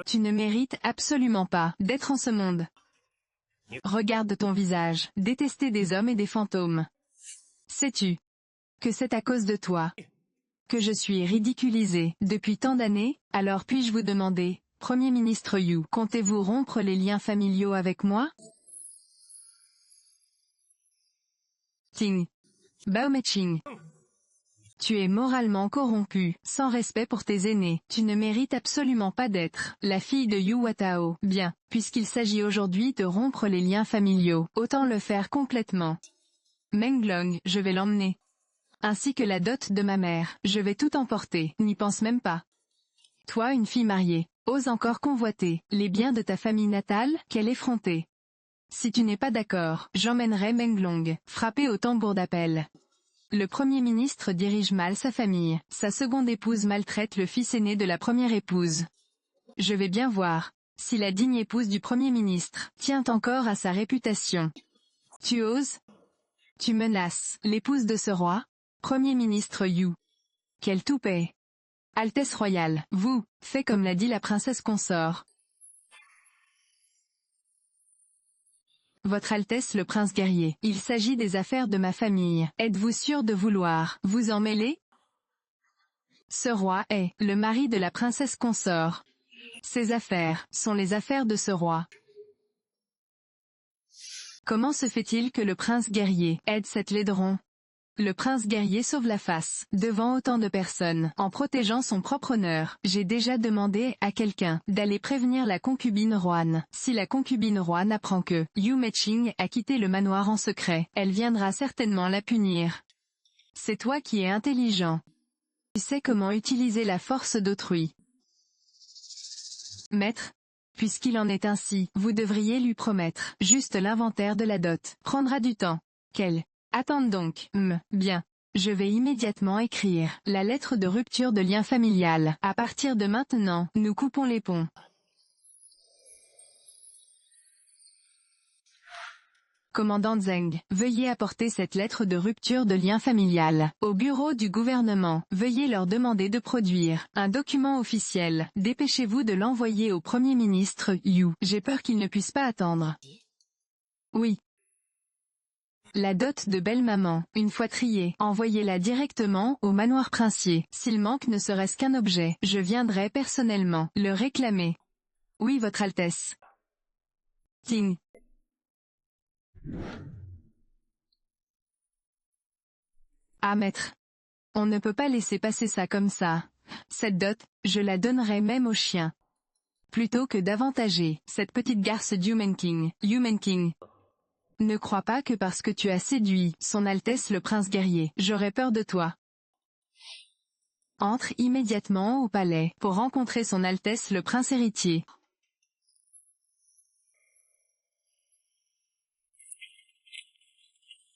Tu ne mérites absolument pas d'être en ce monde. Regarde ton visage, détester des hommes et des fantômes. Sais-tu que c'est à cause de toi que je suis ridiculisé depuis tant d'années? Alors puis-je vous demander, Premier ministre Yu, comptez-vous rompre les liens familiaux avec moi? Ting. Bao Meiqing. Tu es moralement corrompu, sans respect pour tes aînés. Tu ne mérites absolument pas d'être la fille de Yu Watao. Bien, puisqu'il s'agit aujourd'hui de rompre les liens familiaux, autant le faire complètement. Menglong, je vais l'emmener. Ainsi que la dot de ma mère, je vais tout emporter, n'y pense même pas. Toi une fille mariée, ose encore convoiter les biens de ta famille natale? Quelle effrontée! Si tu n'es pas d'accord, j'emmènerai Menglong, frapper au tambour d'appel. Le Premier ministre dirige mal sa famille, sa seconde épouse maltraite le fils aîné de la première épouse. Je vais bien voir si la digne épouse du Premier ministre tient encore à sa réputation. Tu oses? Tu menaces l'épouse de ce roi? Premier ministre Yu. Quelle toupet! Altesse royale, vous, faites comme l'a dit la princesse consort. Votre Altesse le prince guerrier, il s'agit des affaires de ma famille. Êtes-vous sûr de vouloir vous en mêler? Ce roi est le mari de la princesse consort. Ses affaires sont les affaires de ce roi. Comment se fait-il que le prince guerrier aide cette laideron? Le prince guerrier sauve la face, devant autant de personnes, en protégeant son propre honneur. J'ai déjà demandé à quelqu'un d'aller prévenir la concubine Ruan. Si la concubine Ruan apprend que Yu Meiqing a quitté le manoir en secret, elle viendra certainement la punir. C'est toi qui es intelligent. Tu sais comment utiliser la force d'autrui. Maître, puisqu'il en est ainsi, vous devriez lui promettre juste l'inventaire de la dot. Prendra du temps. Quel? Attends donc, bien. Je vais immédiatement écrire la lettre de rupture de lien familial. À partir de maintenant, nous coupons les ponts. Commandant Zeng, veuillez apporter cette lettre de rupture de lien familial au bureau du gouvernement. Veuillez leur demander de produire un document officiel. Dépêchez-vous de l'envoyer au Premier ministre Yu. J'ai peur qu'il ne puisse pas attendre. Oui. La dot de belle-maman, une fois triée, envoyez-la directement au manoir princier. S'il manque ne serait-ce qu'un objet, je viendrai personnellement le réclamer. Oui, Votre Altesse. Ting. Ah maître. On ne peut pas laisser passer ça comme ça. Cette dot, je la donnerai même au chien. Plutôt que d'avantager cette petite garce d'Human King. Human King. Ne crois pas que parce que tu as séduit son Altesse le prince guerrier, j'aurais peur de toi. Entre immédiatement au palais pour rencontrer son Altesse le prince héritier.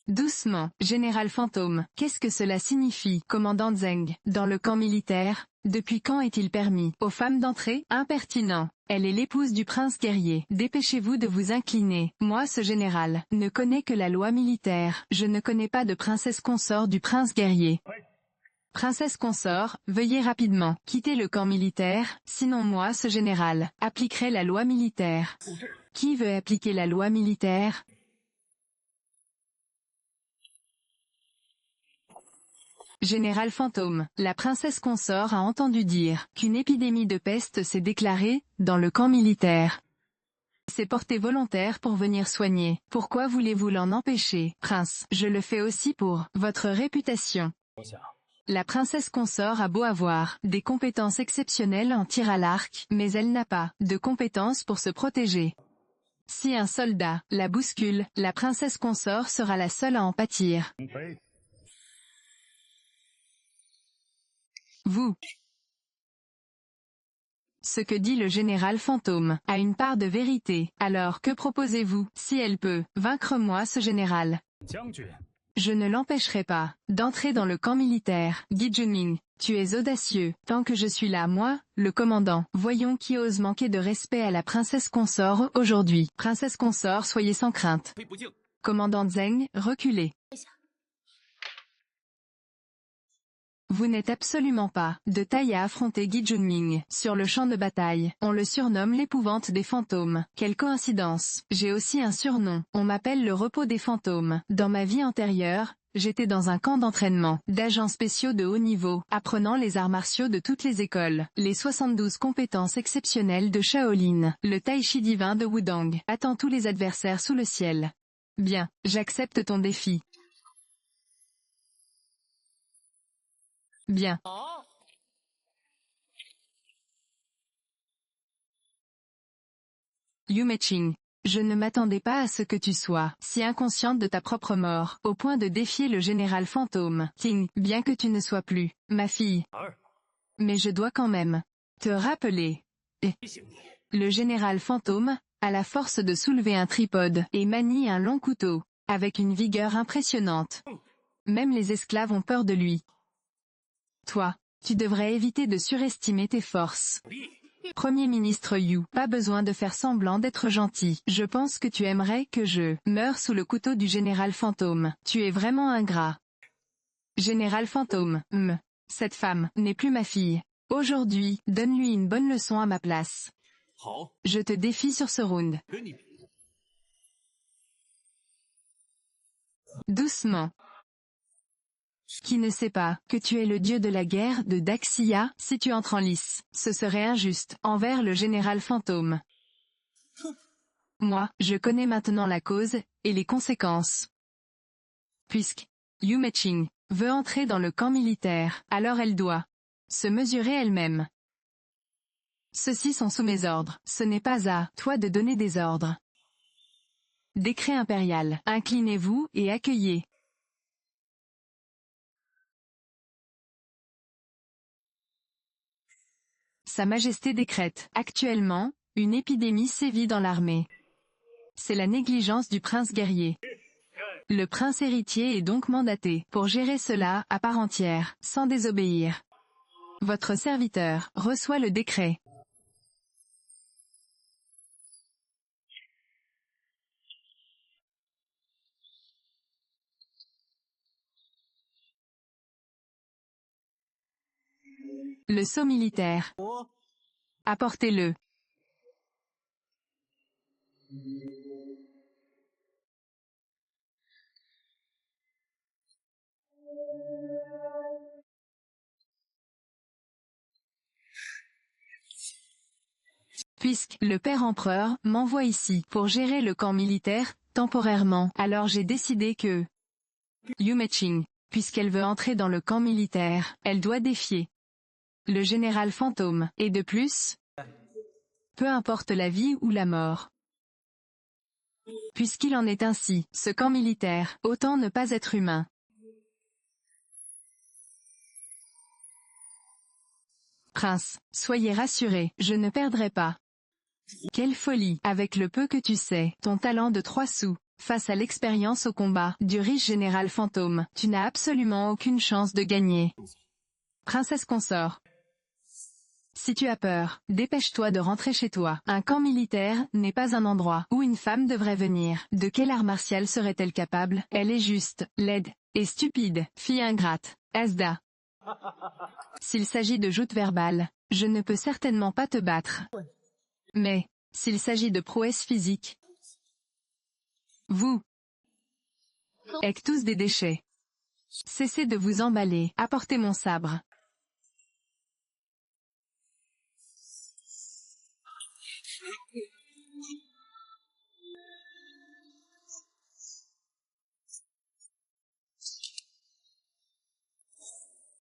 Doucement, général fantôme, qu'est-ce que cela signifie, commandant Zeng, dans le camp militaire? Depuis quand est-il permis aux femmes d'entrer? Impertinent. Elle est l'épouse du prince guerrier. Dépêchez-vous de vous incliner. Moi, ce général, ne connais que la loi militaire. Je ne connais pas de princesse consort du prince guerrier. Princesse consort, veuillez rapidement quitter le camp militaire, sinon moi, ce général, appliquerai la loi militaire. Qui veut appliquer la loi militaire? Général fantôme, la princesse consort a entendu dire qu'une épidémie de peste s'est déclarée dans le camp militaire. C'est porté volontaire pour venir soigner. Pourquoi voulez-vous l'en empêcher, prince? Je le fais aussi pour votre réputation. La princesse consort a beau avoir des compétences exceptionnelles en tir à l'arc, mais elle n'a pas de compétences pour se protéger. Si un soldat la bouscule, la princesse consort sera la seule à en pâtir. Vous. Ce que dit le général fantôme a une part de vérité. Alors que proposez-vous? Si elle peut vaincre moi, ce général, je ne l'empêcherai pas d'entrer dans le camp militaire. Guy Junming, tu es audacieux. Tant que je suis là, moi, le commandant. Voyons qui ose manquer de respect à la princesse consort aujourd'hui. Princesse consort, soyez sans crainte. Commandant Zeng, reculez. Vous n'êtes absolument pas de taille à affronter Guy Junming sur le champ de bataille. On le surnomme l'épouvante des fantômes. Quelle coïncidence. J'ai aussi un surnom. On m'appelle le repos des fantômes. Dans ma vie antérieure, j'étais dans un camp d'entraînement d'agents spéciaux de haut niveau, apprenant les arts martiaux de toutes les écoles, les 72 compétences exceptionnelles de Shaolin, le tai chi divin de Wudang. Attends tous les adversaires sous le ciel. Bien, j'accepte ton défi. Bien. Yu Meiqing. Je ne m'attendais pas à ce que tu sois si inconsciente de ta propre mort, au point de défier le général fantôme. Ting, bien que tu ne sois plus ma fille. Mais je dois quand même te rappeler. Le général fantôme a la force de soulever un tripode et manie un long couteau, avec une vigueur impressionnante. Même les esclaves ont peur de lui. Toi, tu devrais éviter de surestimer tes forces. Premier ministre Yu, pas besoin de faire semblant d'être gentil. Je pense que tu aimerais que je meure sous le couteau du général fantôme. Tu es vraiment ingrat. Général fantôme, cette femme n'est plus ma fille. Aujourd'hui, donne-lui une bonne leçon à ma place. Je te défie sur ce round. Doucement. Qui ne sait pas que tu es le dieu de la guerre de Daxia? Si tu entres en lice, ce serait injuste envers le général fantôme. Moi, je connais maintenant la cause et les conséquences. Puisque Yu Meiqing veut entrer dans le camp militaire, alors elle doit se mesurer elle-même. Ceux-ci sont sous mes ordres. Ce n'est pas à toi de donner des ordres. Décret impérial. Inclinez-vous et accueillez. Sa Majesté décrète. Actuellement, une épidémie sévit dans l'armée. C'est la négligence du prince guerrier. Le prince héritier est donc mandaté pour gérer cela à part entière, sans désobéir. Votre serviteur reçoit le décret. Le sceau militaire. Apportez-le. Puisque le père empereur m'envoie ici pour gérer le camp militaire, temporairement, alors j'ai décidé que Yumeqing, puisqu'elle veut entrer dans le camp militaire, elle doit défier le général fantôme, et de plus, peu importe la vie ou la mort. Puisqu'il en est ainsi, ce camp militaire, autant ne pas être humain. Prince, soyez rassuré, je ne perdrai pas. Quelle folie, avec le peu que tu sais, ton talent de 3 sous, face à l'expérience au combat du riche général fantôme, tu n'as absolument aucune chance de gagner. Princesse consort. Si tu as peur, dépêche-toi de rentrer chez toi. Un camp militaire n'est pas un endroit où une femme devrait venir. De quel art martial serait-elle capable? Elle est juste, laide, et stupide, fille ingrate. Asda. S'il s'agit de joute verbale, je ne peux certainement pas te battre. Mais, s'il s'agit de prouesse physique, vous êtes tous des déchets. Cessez de vous emballer, apportez mon sabre.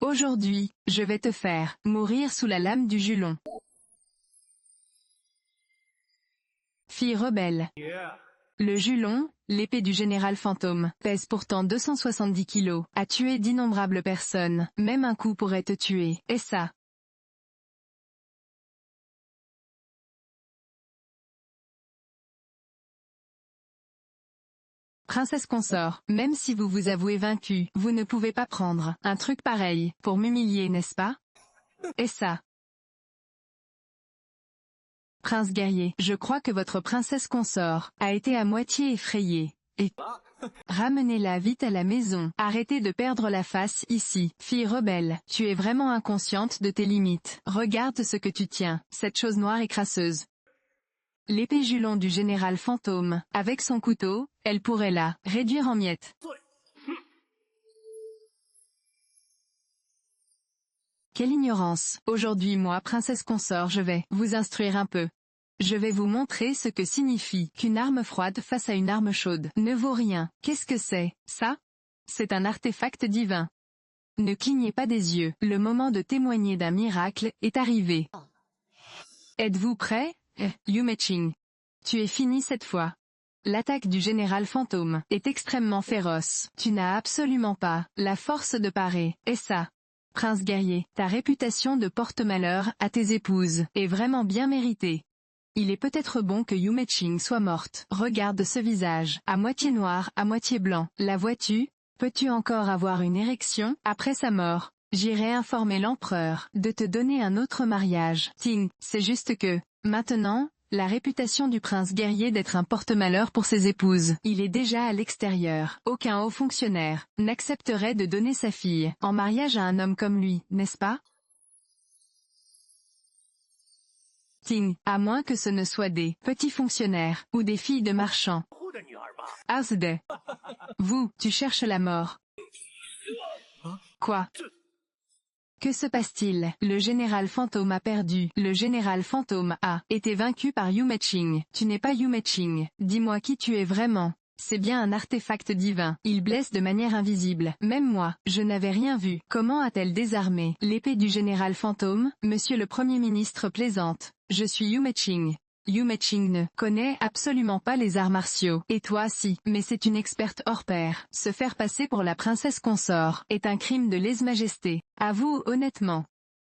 Aujourd'hui, je vais te faire mourir sous la lame du Julon. Fille rebelle. Le Julon, l'épée du général fantôme, pèse pourtant 270 kilos, a tué d'innombrables personnes, même un coup pourrait te tuer, et ça. Princesse consort, même si vous vous avouez vaincu, vous ne pouvez pas prendre un truc pareil, pour m'humilier, n'est-ce pas? Et ça. Prince guerrier, je crois que votre princesse consort a été à moitié effrayée. Et ramenez-la vite à la maison. Arrêtez de perdre la face ici. Fille rebelle, tu es vraiment inconsciente de tes limites. Regarde ce que tu tiens, cette chose noire et crasseuse. L'épée Julon du général fantôme, avec son couteau, elle pourrait la réduire en miettes. Quelle ignorance. Aujourd'hui moi princesse consort je vais vous instruire un peu. Je vais vous montrer ce que signifie qu'une arme froide face à une arme chaude ne vaut rien. Qu'est-ce que c'est, ça? C'est un artefact divin. Ne clignez pas des yeux, le moment de témoigner d'un miracle est arrivé. Êtes-vous prêts? Yumeqing. Tu es fini cette fois. L'attaque du général fantôme est extrêmement féroce. Tu n'as absolument pas la force de parer, et ça. Prince guerrier, ta réputation de porte-malheur à tes épouses est vraiment bien méritée. Il est peut-être bon que Yumeqing soit morte. Regarde ce visage, à moitié noir, à moitié blanc. La vois-tu? Peux-tu encore avoir une érection après sa mort? J'irai informer l'empereur de te donner un autre mariage. Ting, c'est juste que, maintenant, la réputation du prince guerrier d'être un porte-malheur pour ses épouses. Il est déjà à l'extérieur. Aucun haut fonctionnaire n'accepterait de donner sa fille en mariage à un homme comme lui, n'est-ce pas? Ting, à moins que ce ne soit des petits fonctionnaires, ou des filles de marchands. Asde. Vous, tu cherches la mort. Quoi? Que se passe-t-il? Le général fantôme a perdu. Le général fantôme a été vaincu par Yumeqing. Tu n'es pas Yumeqing. Dis-moi qui tu es vraiment. C'est bien un artefact divin. Il blesse de manière invisible. Même moi, je n'avais rien vu. Comment a-t-elle désarmé l'épée du général fantôme? Monsieur le Premier ministre plaisante. Je suis Yumeqing. Yumeqing ne connaît absolument pas les arts martiaux. Et toi si, mais c'est une experte hors pair. Se faire passer pour la princesse consort est un crime de lèse-majesté. Avoue honnêtement.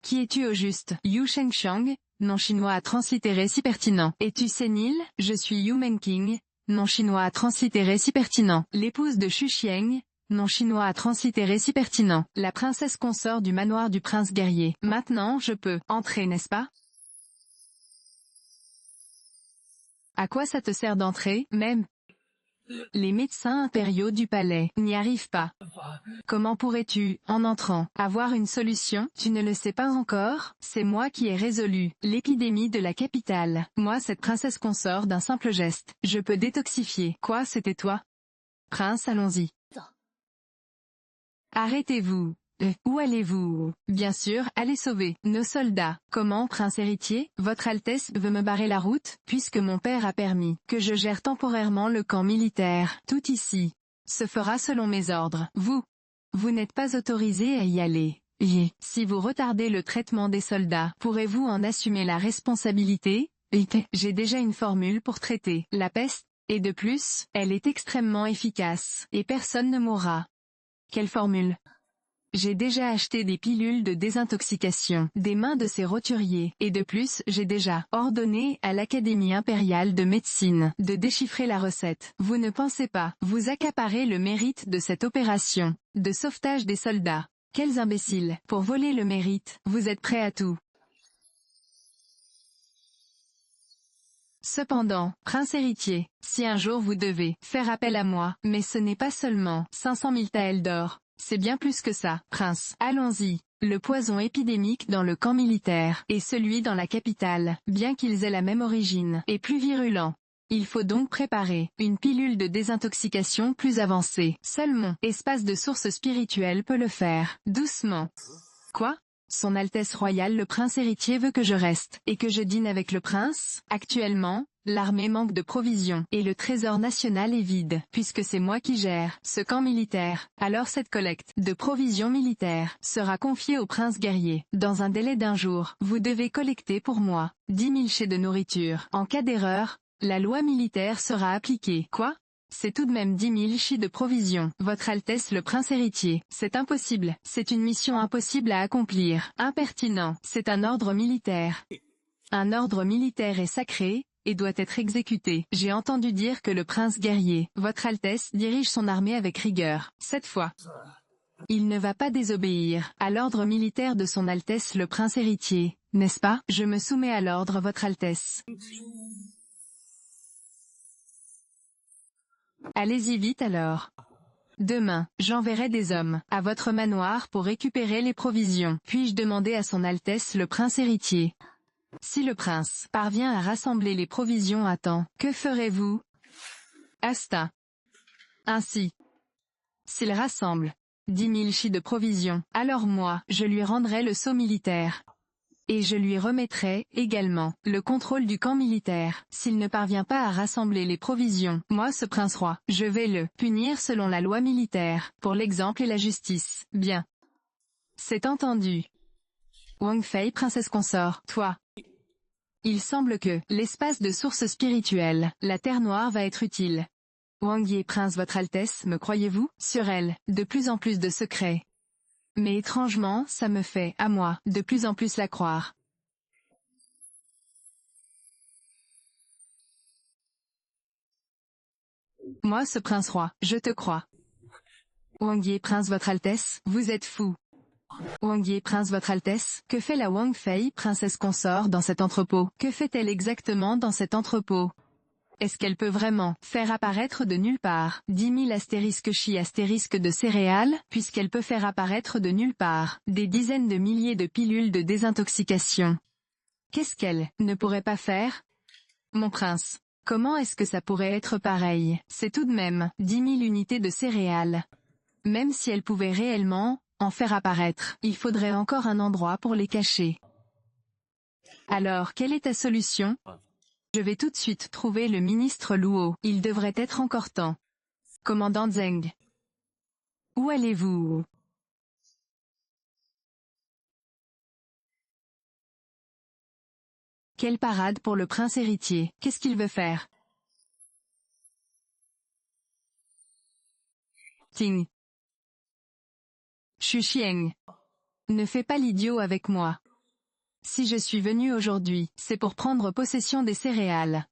Qui es-tu au juste? Yu Shengshang, nom chinois à translittérer si pertinent. Es-tu sénile? Je suis Yu Menqing, nom chinois à translittérer si pertinent. L'épouse de Xu Xieng, nom chinois à translittérer si pertinent. La princesse consort du manoir du prince guerrier. Maintenant je peux entrer, n'est-ce pas? À quoi ça te sert d'entrer, même? Les médecins impériaux du palais n'y arrivent pas. Comment pourrais-tu, en entrant, avoir une solution? Tu ne le sais pas encore, c'est moi qui ai résolu l'épidémie de la capitale. Moi, cette princesse consort d'un simple geste. Je peux détoxifier. Quoi, c'était toi? Prince, allons-y. Arrêtez-vous. Où allez-vous? Bien sûr, allez sauver nos soldats. Comment, prince héritier? Votre Altesse veut me barrer la route, puisque mon père a permis que je gère temporairement le camp militaire. Tout ici se fera selon mes ordres. Vous n'êtes pas autorisé à y aller. Si vous retardez le traitement des soldats, pourrez-vous en assumer la responsabilité? J'ai déjà une formule pour traiter la peste, et de plus, elle est extrêmement efficace, et personne ne mourra. Quelle formule? J'ai déjà acheté des pilules de désintoxication des mains de ces roturiers, et de plus, j'ai déjà ordonné à l'Académie impériale de médecine de déchiffrer la recette. Vous ne pensez pas vous accaparer le mérite de cette opération de sauvetage des soldats? Quels imbéciles! Pour voler le mérite, vous êtes prêts à tout. Cependant, prince héritier, si un jour vous devez faire appel à moi, mais ce n'est pas seulement 500 000 taels d'or. C'est bien plus que ça, prince. Allons-y. Le poison épidémique dans le camp militaire, et celui dans la capitale, bien qu'ils aient la même origine, est plus virulent. Il faut donc préparer une pilule de désintoxication plus avancée. Seul mon espace de source spirituelle peut le faire. Doucement. Quoi? Son Altesse royale le prince héritier veut que je reste, et que je dîne avec le prince? Actuellement, l'armée manque de provisions, et le trésor national est vide, puisque c'est moi qui gère ce camp militaire. Alors cette collecte de provisions militaires sera confiée au prince guerrier. Dans un délai d'1 jour, vous devez collecter pour moi 10 000 chais de nourriture. En cas d'erreur, la loi militaire sera appliquée. Quoi? C'est tout de même 10 000 chis de provisions. Votre Altesse le prince héritier, c'est impossible. C'est une mission impossible à accomplir. Impertinent. C'est un ordre militaire. Un ordre militaire est sacré, et doit être exécuté. J'ai entendu dire que le prince guerrier, votre Altesse, dirige son armée avec rigueur. Cette fois, il ne va pas désobéir à l'ordre militaire de son Altesse le prince héritier, n'est-ce pas? Je me soumets à l'ordre, votre Altesse. Allez-y vite alors. Demain, j'enverrai des hommes à votre manoir pour récupérer les provisions. Puis-je demander à son Altesse le prince héritier? Si le prince parvient à rassembler les provisions à temps, que ferez-vous? Asta. Ainsi. S'il rassemble 10 000 chis de provisions, alors moi, je lui rendrai le sceau militaire. Et je lui remettrai, également, le contrôle du camp militaire. S'il ne parvient pas à rassembler les provisions, moi ce prince roi, je vais le punir selon la loi militaire, pour l'exemple et la justice. Bien. C'est entendu. Wang Fei, princesse consort, toi. Il semble que, l'espace de source spirituelle, la terre noire va être utile. Wang Yi, prince, votre Altesse, me croyez-vous? Sur elle, de plus en plus de secrets. Mais étrangement, ça me fait, à moi, de plus en plus la croire. Moi ce prince roi, je te crois. Wang Yi, prince, votre Altesse, vous êtes fou. Wang Yi, prince, votre Altesse, que fait la Wang Fei, princesse consort, dans cet entrepôt? Que fait-elle exactement dans cet entrepôt? Est-ce qu'elle peut vraiment faire apparaître de nulle part 10 000 chi de céréales, puisqu'elle peut faire apparaître de nulle part des dizaines de milliers de pilules de désintoxication? Qu'est-ce qu'elle ne pourrait pas faire? Mon prince, comment est-ce que ça pourrait être pareil? C'est tout de même 10 000 unités de céréales. Même si elle pouvait réellement en faire apparaître, il faudrait encore un endroit pour les cacher. Alors quelle est ta solution? Je vais tout de suite trouver le ministre Luo. Il devrait être encore temps. Commandant Zheng. Où allez-vous? Quelle parade pour le prince héritier. Qu'est-ce qu'il veut faire? Ting. Xu Xieng. Ne fais pas l'idiot avec moi. Si je suis venu aujourd'hui, c'est pour prendre possession des céréales.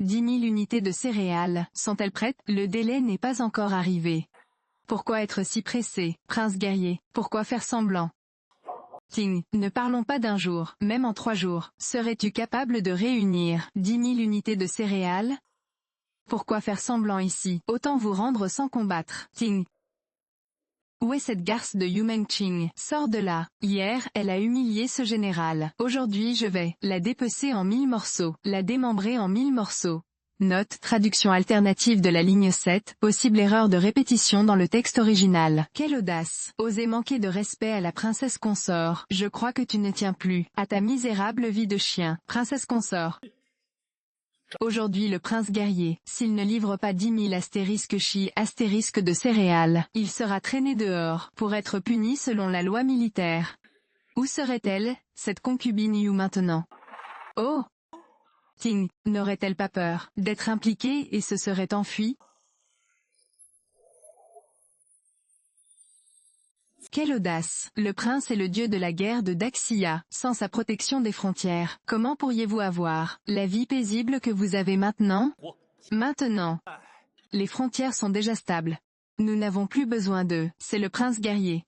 10 000 unités de céréales, sont-elles prêtes? Le délai n'est pas encore arrivé. Pourquoi être si pressé, prince guerrier? Pourquoi faire semblant? Ting, ne parlons pas d'1 jour, même en 3 jours. Serais-tu capable de réunir 10 000 unités de céréales? Pourquoi faire semblant ici? Autant vous rendre sans combattre. Ting. Où est cette garce de Yu Mengqing? Sors de là. Hier, elle a humilié ce général. Aujourd'hui je vais la dépecer en 1000 morceaux, la démembrer en 1000 morceaux. Note, traduction alternative de la ligne 7, possible erreur de répétition dans le texte original. Quelle audace! Oser manquer de respect à la princesse consort. Je crois que tu ne tiens plus à ta misérable vie de chien. Princesse consort. Aujourd'hui le prince guerrier, s'il ne livre pas 10 000 astérisques chi astérisques de céréales, il sera traîné dehors, pour être puni selon la loi militaire. Où serait-elle, cette concubine Yu maintenant? Oh! Ting, n'aurait-elle pas peur d'être impliquée et se serait enfuie? Quelle audace! Le prince est le dieu de la guerre de Daxia, sans sa protection des frontières. Comment pourriez-vous avoir la vie paisible que vous avez maintenant? Maintenant, les frontières sont déjà stables. Nous n'avons plus besoin d'eux, c'est le prince guerrier.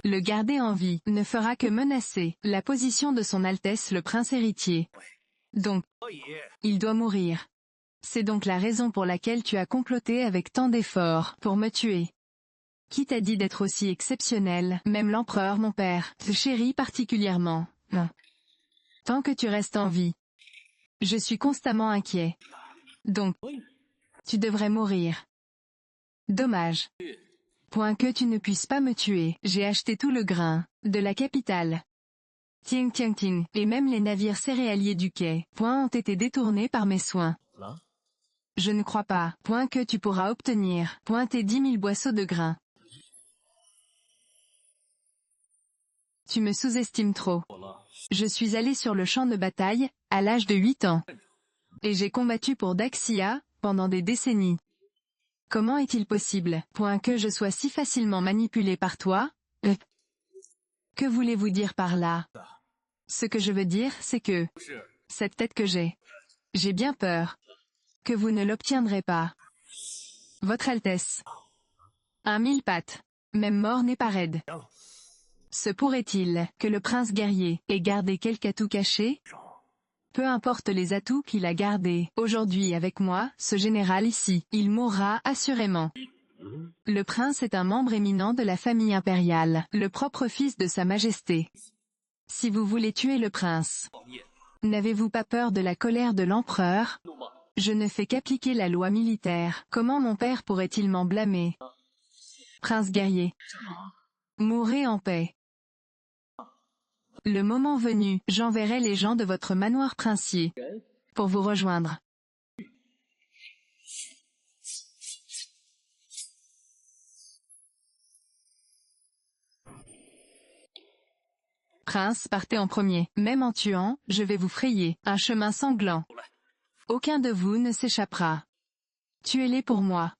Le garder en vie ne fera que menacer la position de son Altesse le prince héritier. Donc, il doit mourir. C'est donc la raison pour laquelle tu as comploté avec tant d'efforts pour me tuer. Qui t'a dit d'être aussi exceptionnel? Même l'empereur mon père te chérit particulièrement. Non. Tant que tu restes en vie. Je suis constamment inquiet. Donc, tu devrais mourir. Dommage. Point que tu ne puisses pas me tuer. J'ai acheté tout le grain de la capitale. Ting ting ting. Et même les navires céréaliers du quai. Point ont été détournés par mes soins. Je ne crois pas. Point que tu pourras obtenir. Point tes 10 000 boisseaux de grains. Tu me sous-estimes trop. Je suis allé sur le champ de bataille, à l'âge de 8 ans. Et j'ai combattu pour Daxia, pendant des décennies. Comment est-il possible, point que je sois si facilement manipulé par toi? Que voulez-vous dire par là? Ce que je veux dire, c'est que cette tête que j'ai bien peur que vous ne l'obtiendrez pas. Votre Altesse. Un 1000 pattes. Même mort n'est pas raide. Se pourrait-il que le prince guerrier ait gardé quelque atout caché? Peu importe les atouts qu'il a gardés, aujourd'hui avec moi, ce général ici, il mourra assurément. Le prince est un membre éminent de la famille impériale, le propre fils de sa majesté. Si vous voulez tuer le prince, n'avez-vous pas peur de la colère de l'empereur? Je ne fais qu'appliquer la loi militaire, comment mon père pourrait-il m'en blâmer? Prince guerrier. Mourez en paix. Le moment venu, j'enverrai les gens de votre manoir princier pour vous rejoindre. Prince, partez en premier. Même en tuant, je vais vous frayer un chemin sanglant. Aucun de vous ne s'échappera. Tuez-les pour moi.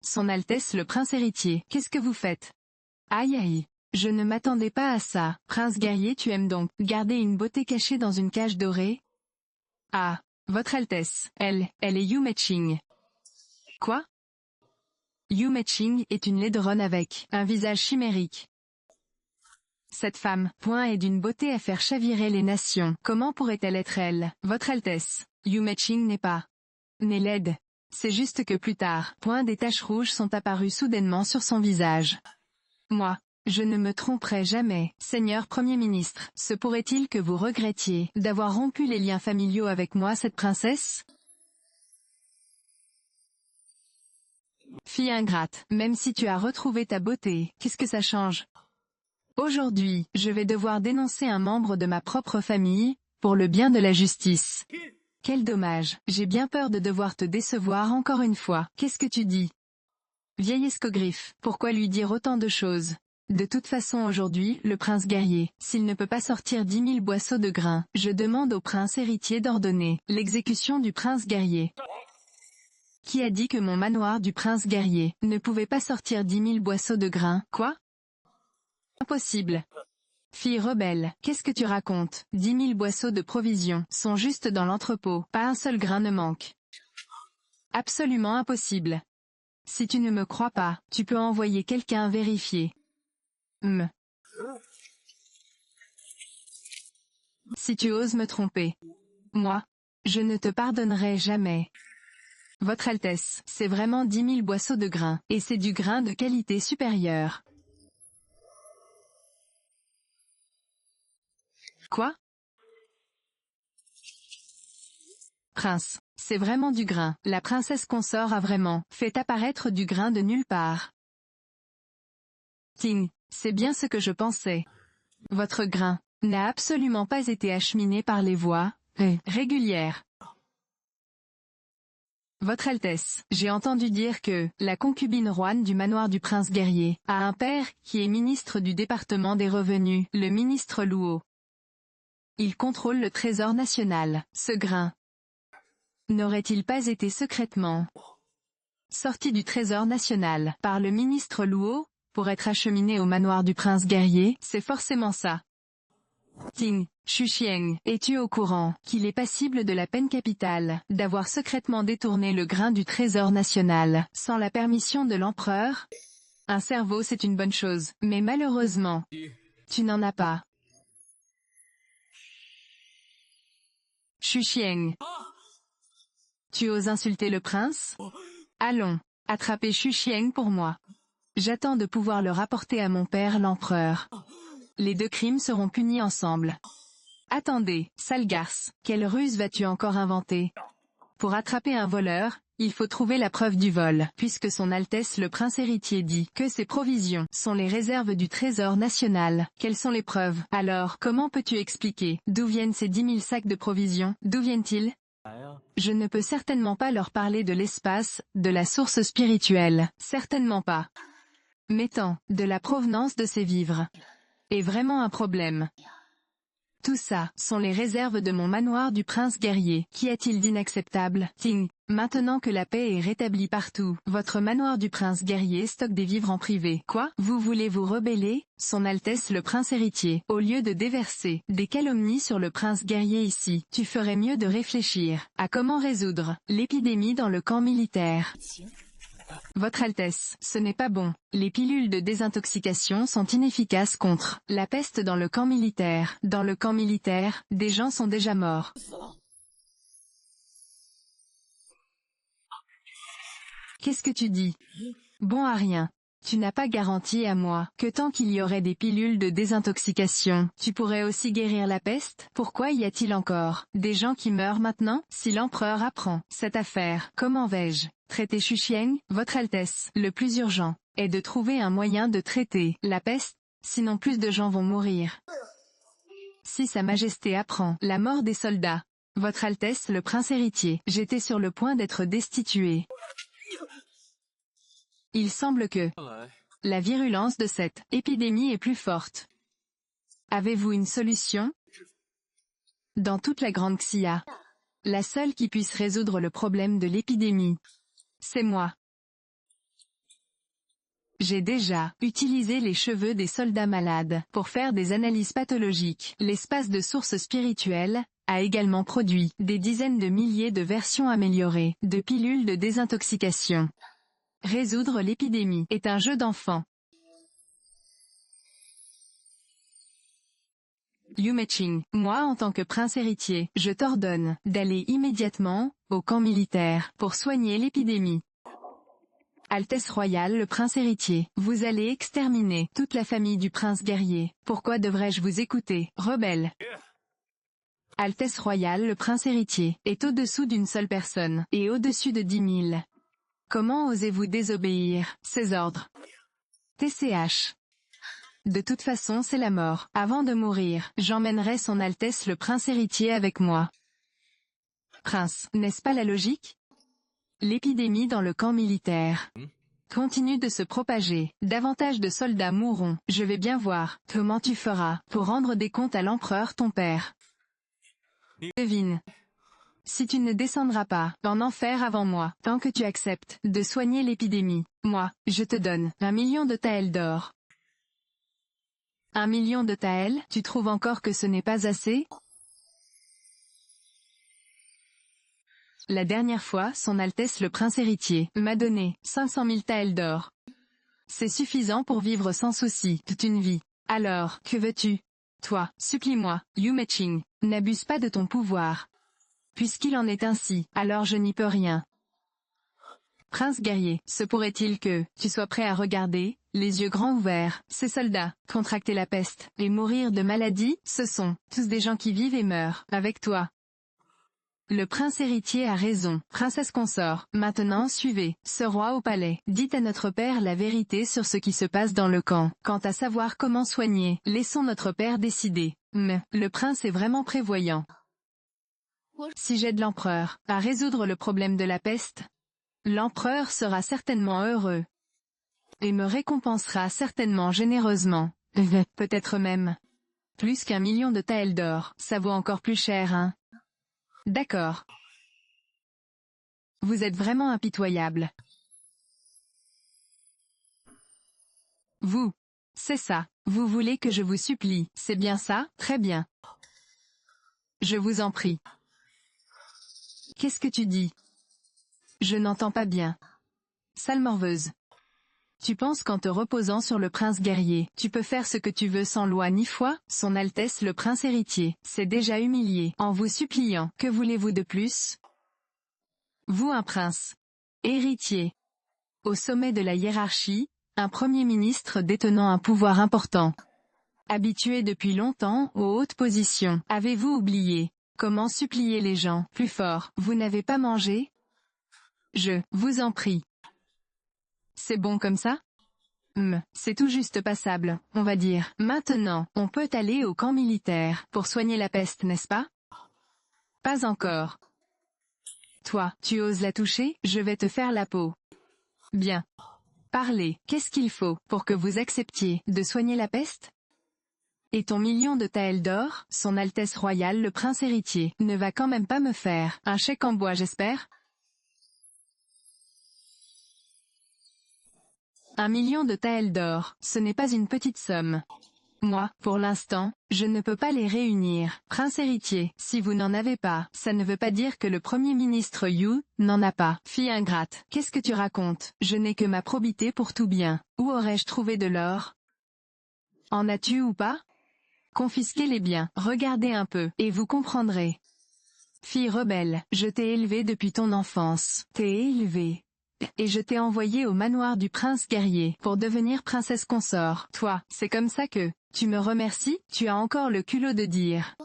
Son Altesse le prince héritier, qu'est-ce que vous faites? Aïe aïe. Je ne m'attendais pas à ça. Prince guerrier, tu aimes donc garder une beauté cachée dans une cage dorée? Ah, votre Altesse, elle est Yu Mengqing. Quoi? Yu Mengqing est une laideronne avec un visage chimérique. Cette femme, point est d'une beauté à faire chavirer les nations. Comment pourrait-elle être elle? Votre Altesse, Yu Mengqing n'est pas née laide. C'est juste que plus tard, point des taches rouges sont apparues soudainement sur son visage. Moi, je ne me tromperai jamais, Seigneur Premier ministre. Se pourrait-il que vous regrettiez d'avoir rompu les liens familiaux avec moi, cette princesse? Fille ingrate, même si tu as retrouvé ta beauté, qu'est-ce que ça change? Aujourd'hui, je vais devoir dénoncer un membre de ma propre famille, pour le bien de la justice. Quel dommage, j'ai bien peur de devoir te décevoir encore une fois. Qu'est-ce que tu dis? Vieil escogriffe, pourquoi lui dire autant de choses? De toute façon aujourd'hui, le prince guerrier, s'il ne peut pas sortir 10 000 boisseaux de grains, je demande au prince héritier d'ordonner l'exécution du prince guerrier. Qui a dit que mon manoir du prince guerrier ne pouvait pas sortir 10 000 boisseaux de grains? Quoi? Impossible. Fille rebelle, qu'est-ce que tu racontes? 10 000 boisseaux de provisions sont juste dans l'entrepôt, pas un seul grain ne manque. Absolument impossible. Si tu ne me crois pas, tu peux envoyer quelqu'un vérifier. Si tu oses me tromper, moi, je ne te pardonnerai jamais. Votre Altesse, c'est vraiment 10 000 boisseaux de grains, et c'est du grain de qualité supérieure. Quoi? Prince, c'est vraiment du grain. La princesse consort a vraiment fait apparaître du grain de nulle part. Ting, c'est bien ce que je pensais. Votre grain n'a absolument pas été acheminé par les voies régulières. Votre Altesse, j'ai entendu dire que la concubine Juan du manoir du prince guerrier a un père qui est ministre du département des revenus, le ministre Luo. Il contrôle le trésor national. Ce grain n'aurait-il pas été secrètement sorti du trésor national par le ministre Luo pour être acheminé au manoir du prince guerrier? C'est forcément ça. Ting, Xuxieng, es-tu au courant qu'il est passible de la peine capitale d'avoir secrètement détourné le grain du trésor national sans la permission de l'empereur? Un cerveau c'est une bonne chose, mais malheureusement, tu n'en as pas. Xuxieng. Tu oses insulter le prince? Allons, attrapez Xuxieng pour moi. J'attends de pouvoir le rapporter à mon père l'empereur. Les deux crimes seront punis ensemble. Attendez, sale garce, quelle ruse vas-tu encore inventer? Pour attraper un voleur, il faut trouver la preuve du vol, puisque son Altesse le prince héritier dit que ces provisions sont les réserves du trésor national. Quelles sont les preuves? Alors, comment peux-tu expliquer d'où viennent ces 10 000 sacs de provisions? D'où viennent-ils? Je ne peux certainement pas leur parler de l'espace, de la source spirituelle, certainement pas. Mettant de la provenance de ces vivres est vraiment un problème. Tout ça sont les réserves de mon manoir du prince guerrier. Qu'y a-t-il d'inacceptable? Ting, maintenant que la paix est rétablie partout, votre manoir du prince guerrier stocke des vivres en privé. Quoi? Vous voulez vous rebeller, son Altesse le prince héritier? Au lieu de déverser des calomnies sur le prince guerrier ici, tu ferais mieux de réfléchir à comment résoudre l'épidémie dans le camp militaire. Votre Altesse, ce n'est pas bon. Les pilules de désintoxication sont inefficaces contre la peste dans le camp militaire. Dans le camp militaire, des gens sont déjà morts. Qu'est-ce que tu dis? Bon à rien. Tu n'as pas garanti à moi que tant qu'il y aurait des pilules de désintoxication, tu pourrais aussi guérir la peste? Pourquoi y a-t-il encore des gens qui meurent maintenant? Si l'empereur apprend cette affaire, comment vais-je traiter Xuxieng? Votre Altesse, le plus urgent est de trouver un moyen de traiter la peste, sinon plus de gens vont mourir. Si Sa Majesté apprend la mort des soldats, Votre Altesse le prince héritier, j'étais sur le point d'être destitué. Il semble que la virulence de cette épidémie est plus forte. Avez-vous une solution? Dans toute la Grande Xia, la seule qui puisse résoudre le problème de l'épidémie, c'est moi. J'ai déjà utilisé les cheveux des soldats malades pour faire des analyses pathologiques. L'espace de source spirituelle a également produit des dizaines de milliers de versions améliorées de pilules de désintoxication. Résoudre l'épidémie est un jeu d'enfant. Liu Meiqing, moi en tant que prince héritier, je t'ordonne d'aller immédiatement au camp militaire pour soigner l'épidémie. Altesse royale le prince héritier, vous allez exterminer toute la famille du prince guerrier. Pourquoi devrais-je vous écouter, rebelle? Altesse royale le prince héritier est au-dessous d'une seule personne, et au-dessus de 10 000. Comment osez-vous désobéir ces ordres? TCH. De toute façon c'est la mort. Avant de mourir, j'emmènerai son Altesse le prince héritier avec moi. Prince, n'est-ce pas la logique? L'épidémie dans le camp militaire continue de se propager. Davantage de soldats mourront. Je vais bien voir comment tu feras pour rendre des comptes à l'empereur ton père. Devine. Si tu ne descendras pas en enfer avant moi, tant que tu acceptes de soigner l'épidémie, moi, je te donne 1 million de taels d'or. 1 million de taels, tu trouves encore que ce n'est pas assez? La dernière fois, son Altesse le prince héritier m'a donné 500 000 taels d'or. C'est suffisant pour vivre sans souci toute une vie. Alors, que veux-tu? Toi, supplie-moi, Yu Meiqing, n'abuse pas de ton pouvoir. Puisqu'il en est ainsi, alors je n'y peux rien. Prince guerrier, se pourrait-il que tu sois prêt à regarder, les yeux grands ouverts, ces soldats, contracter la peste, et mourir de maladie, ce sont tous des gens qui vivent et meurent, avec toi. Le prince héritier a raison, princesse consort, maintenant suivez, ce roi au palais, dites à notre père la vérité sur ce qui se passe dans le camp, quant à savoir comment soigner, laissons notre père décider. Mais, le prince est vraiment prévoyant. Si j'aide l'empereur à résoudre le problème de la peste, l'empereur sera certainement heureux. Et me récompensera certainement généreusement. Peut-être même. Plus qu'1 million de taels d'or, ça vaut encore plus cher, hein? D'accord. Vous êtes vraiment impitoyable. Vous. C'est ça. Vous voulez que je vous supplie, c'est bien ça? Très bien. Je vous en prie. Qu'est-ce que tu dis? Je n'entends pas bien. Sale morveuse. Tu penses qu'en te reposant sur le prince guerrier, tu peux faire ce que tu veux sans loi ni foi? Son Altesse le prince héritier s'est déjà humilié en vous suppliant. Que voulez-vous de plus? Vous un prince héritier. Au sommet de la hiérarchie, un premier ministre détenant un pouvoir important. Habitué depuis longtemps aux hautes positions, avez-vous oublié comment supplier les gens plus fort? Vous n'avez pas mangé? Je vous en prie. C'est bon comme ça? C'est tout juste passable, on va dire. Maintenant, on peut aller au camp militaire pour soigner la peste, n'est-ce pas? Pas encore. Toi, tu oses la toucher? Je vais te faire la peau. Bien. Parlez, qu'est-ce qu'il faut pour que vous acceptiez de soigner la peste? Et ton million de taels d'or, son Altesse royale le prince héritier, ne va quand même pas me faire un chèque en bois, j'espère? 1 million de taels d'or, ce n'est pas une petite somme. Moi, pour l'instant, je ne peux pas les réunir. Prince héritier, si vous n'en avez pas, ça ne veut pas dire que le premier ministre Yu n'en a pas. Fille ingrate, qu'est-ce que tu racontes? Je n'ai que ma probité pour tout bien. Où aurais-je trouvé de l'or? En as-tu ou pas? Confisquez les biens, regardez un peu, et vous comprendrez. Fille rebelle, je t'ai élevée depuis ton enfance. T'ai élevée. Et je t'ai envoyé au manoir du prince guerrier pour devenir princesse consort. Toi, c'est comme ça que tu me remercies? Tu as encore le culot de dire.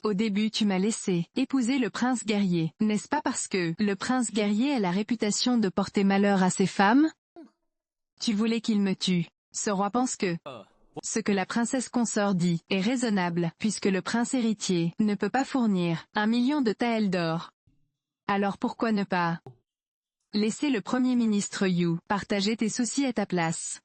Au début tu m'as laissé épouser le prince guerrier, n'est-ce pas parce que le prince guerrier a la réputation de porter malheur à ses femmes? Tu voulais qu'il me tue. Ce roi pense que ce que la princesse consort dit est raisonnable, puisque le prince héritier ne peut pas fournir 1 million de taels d'or. Alors pourquoi ne pas laisser le premier ministre Yu partager tes soucis à ta place?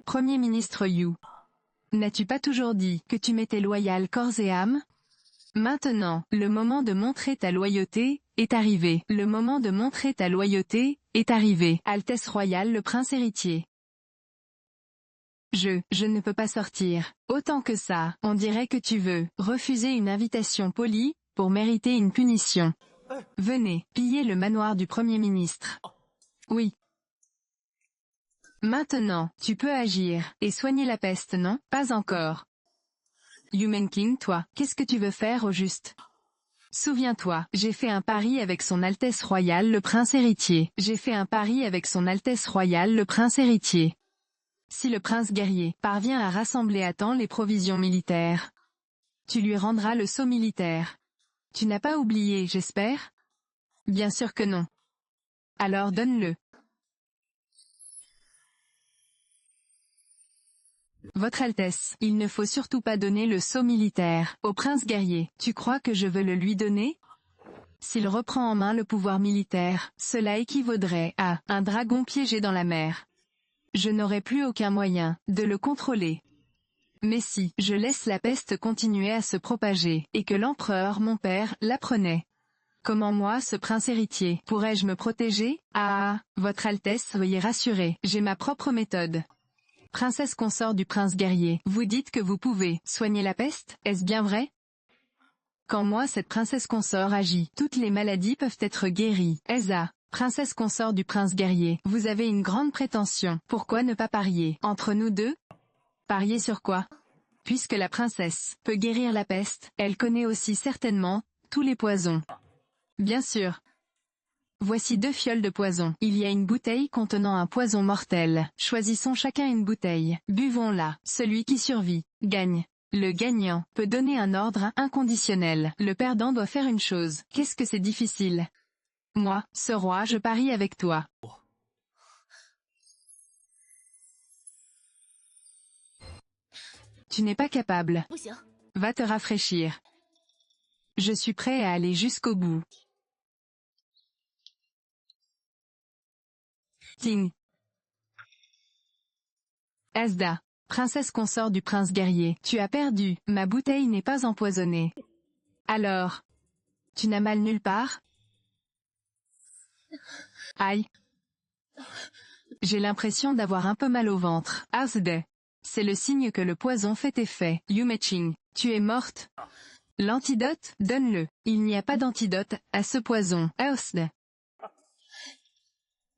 Premier ministre Yu, n'as-tu pas toujours dit que tu m'étais loyal corps et âme? Maintenant, le moment de montrer ta loyauté est arrivé. Le moment de montrer ta loyauté est arrivé. Altesse royale le prince héritier. Je ne peux pas sortir. Autant que ça, on dirait que tu veux refuser une invitation polie, pour mériter une punition. Venez, piller le manoir du Premier ministre. Oui. Maintenant, tu peux agir, et soigner la peste, non? Pas encore. Yu Meiqing, toi, qu'est-ce que tu veux faire au juste? Souviens-toi, j'ai fait un pari avec son Altesse royale le prince héritier. J'ai fait un pari avec son Altesse royale le prince héritier. Si le prince guerrier parvient à rassembler à temps les provisions militaires, tu lui rendras le sceau militaire. Tu n'as pas oublié, j'espère? Bien sûr que non. Alors donne-le. Votre Altesse, il ne faut surtout pas donner le sceau militaire au prince guerrier. Tu crois que je veux le lui donner? S'il reprend en main le pouvoir militaire, cela équivaudrait à un dragon piégé dans la mer. Je n'aurai plus aucun moyen de le contrôler. Mais si je laisse la peste continuer à se propager, et que l'empereur mon père l'apprenait, comment moi, ce prince héritier, pourrais-je me protéger? Ah, votre Altesse, soyez rassurée, j'ai ma propre méthode. Princesse consort du prince guerrier, vous dites que vous pouvez soigner la peste, est-ce bien vrai? Quand moi cette princesse consort agit, toutes les maladies peuvent être guéries. Esa, Princesse consort du prince guerrier, vous avez une grande prétention, pourquoi ne pas parier, entre nous deux? Parier sur quoi? Puisque la princesse peut guérir la peste, elle connaît aussi certainement tous les poisons. Bien sûr. Voici 2 fioles de poison. Il y a une bouteille contenant un poison mortel. Choisissons chacun une bouteille. Buvons-la. Celui qui survit gagne. Le gagnant peut donner un ordre inconditionnel. Le perdant doit faire une chose. Qu'est-ce que c'est difficile? Moi, ce roi, je parie avec toi. Tu n'es pas capable. 不行， Va te rafraîchir. Je suis prêt à aller jusqu'au bout. Ting. Asda. Princesse consort du prince guerrier. Tu as perdu. Ma bouteille n'est pas empoisonnée. Alors. Tu n'as mal nulle part? Aïe. J'ai l'impression d'avoir un peu mal au ventre. Asda. C'est le signe que le poison fait effet. Yumeching. Tu es morte? L'antidote, donne-le. Il n'y a pas d'antidote à ce poison. Asda.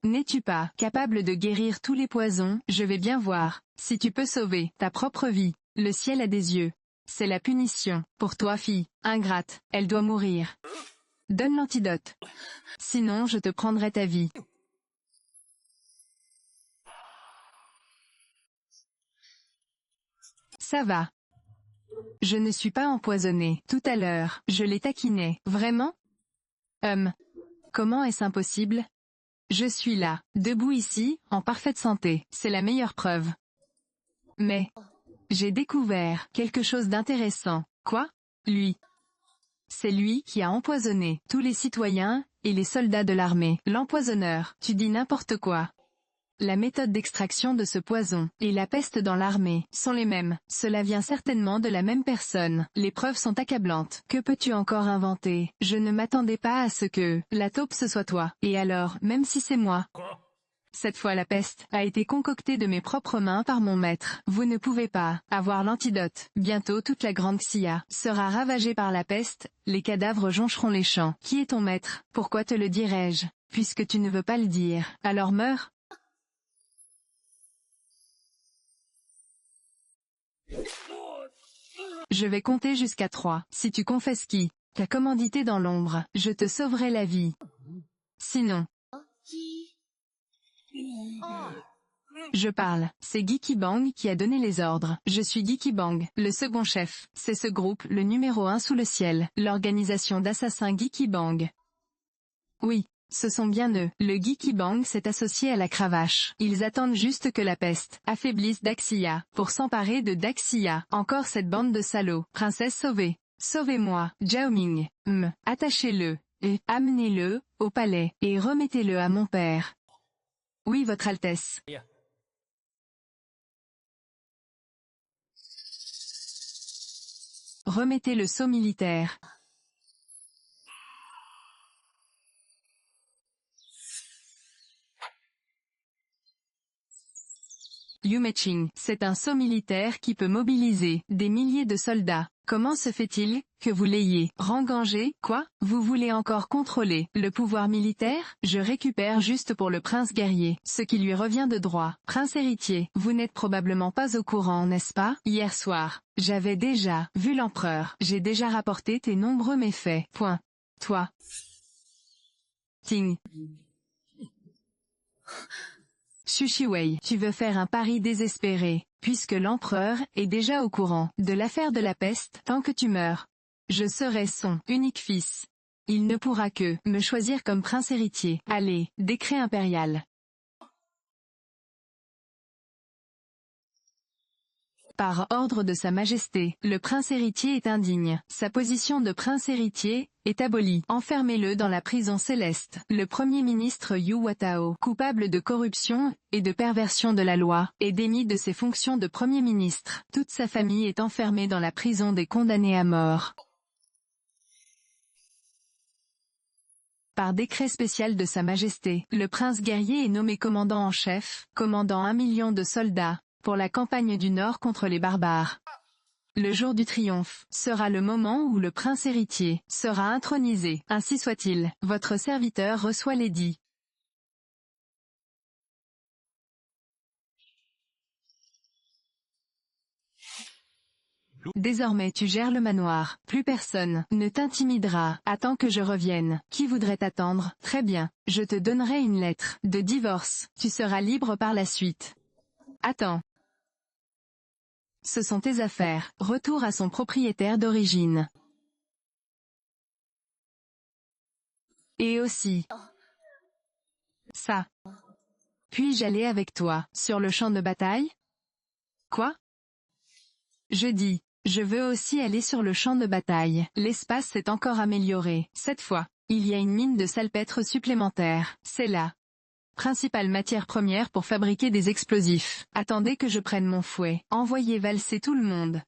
N'es-tu pas capable de guérir tous les poisons? Je vais bien voir. Si tu peux sauver ta propre vie. Le ciel a des yeux. C'est la punition. Pour toi, fille, ingrate, elle doit mourir. Donne l'antidote. Sinon je te prendrai ta vie. Ça va. Je ne suis pas empoisonné. Tout à l'heure, je l'ai taquiné. Vraiment? Comment est-ce impossible? Je suis là, debout ici, en parfaite santé. C'est la meilleure preuve. Mais j'ai découvert quelque chose d'intéressant. Quoi? Lui. C'est lui qui a empoisonné tous les citoyens et les soldats de l'armée. L'empoisonneur. Tu dis n'importe quoi. La méthode d'extraction de ce poison et la peste dans l'armée sont les mêmes. Cela vient certainement de la même personne. Les preuves sont accablantes. Que peux-tu encore inventer? Je ne m'attendais pas à ce que la taupe ce soit toi. Et alors, même si c'est moi. Cette fois la peste a été concoctée de mes propres mains par mon maître. Vous ne pouvez pas avoir l'antidote. Bientôt toute la grande Xia sera ravagée par la peste, les cadavres joncheront les champs. Qui est ton maître? Pourquoi te le dirais-je? Puisque tu ne veux pas le dire, alors meurs. Je vais compter jusqu'à 3. Si tu confesses qui t'a commandité dans l'ombre, je te sauverai la vie. Sinon, 1、2、je parle. C'est Geekibang qui a donné les ordres. Je suis Geekibang, le second chef. C'est ce groupe, le numéro 1 sous le ciel, l'organisation d'assassins Geekibang. Oui. Ce sont bien eux. Le Geekibang s'est associé à la cravache. Ils attendent juste que la peste affaiblisse Daxia, pour s'emparer de Daxia. Encore cette bande de salauds. Princesse sauvée. Sauvez-moi, Jiaoming. Attachez-le, et amenez-le au palais, et remettez-le à mon père. Oui, Votre Altesse. Remettez le sceau militaire. Yumeching, c'est un sceau militaire qui peut mobiliser des milliers de soldats. Comment se fait-il que vous l'ayez rengangé? Quoi? Vous voulez encore contrôler le pouvoir militaire? Je récupère juste pour le prince guerrier ce qui lui revient de droit. Prince héritier, vous n'êtes probablement pas au courant, n'est-ce pas? Hier soir, j'avais déjà vu l'empereur. J'ai déjà rapporté tes nombreux méfaits. Point. Toi. Ting. Sushiwei, tu veux faire un pari désespéré, puisque l'empereur est déjà au courant de l'affaire de la peste. Tant que tu meurs, je serai son unique fils. Il ne pourra que me choisir comme prince héritier. Allez, décret impérial. Par ordre de Sa Majesté, le prince héritier est indigne. Sa position de prince héritier est abolie. Enfermez-le dans la prison céleste. Le premier ministre Yu Watao, coupable de corruption et de perversion de la loi, est démis de ses fonctions de premier ministre. Toute sa famille est enfermée dans la prison des condamnés à mort. Par décret spécial de Sa Majesté, le prince guerrier est nommé commandant en chef, commandant 1 million de soldats, pour la campagne du Nord contre les barbares. Le jour du triomphe sera le moment où le prince héritier sera intronisé. Ainsi soit-il. Votre serviteur reçoit l'édit. Désormais tu gères le manoir. Plus personne ne t'intimidera. Attends que je revienne. Qui voudrait t'attendre? Très bien. Je te donnerai une lettre de divorce. Tu seras libre par la suite. Attends. Ce sont tes affaires. Retour à son propriétaire d'origine. Et aussi. Ça. Puis-je aller avec toi, sur le champ de bataille? Quoi? Je dis, je veux aussi aller sur le champ de bataille. L'espace s'est encore amélioré. Cette fois, il y a une mine de salpêtre supplémentaire. C'est la principale matière première pour fabriquer des explosifs. Attendez que je prenne mon fouet. Envoyez valser tout le monde.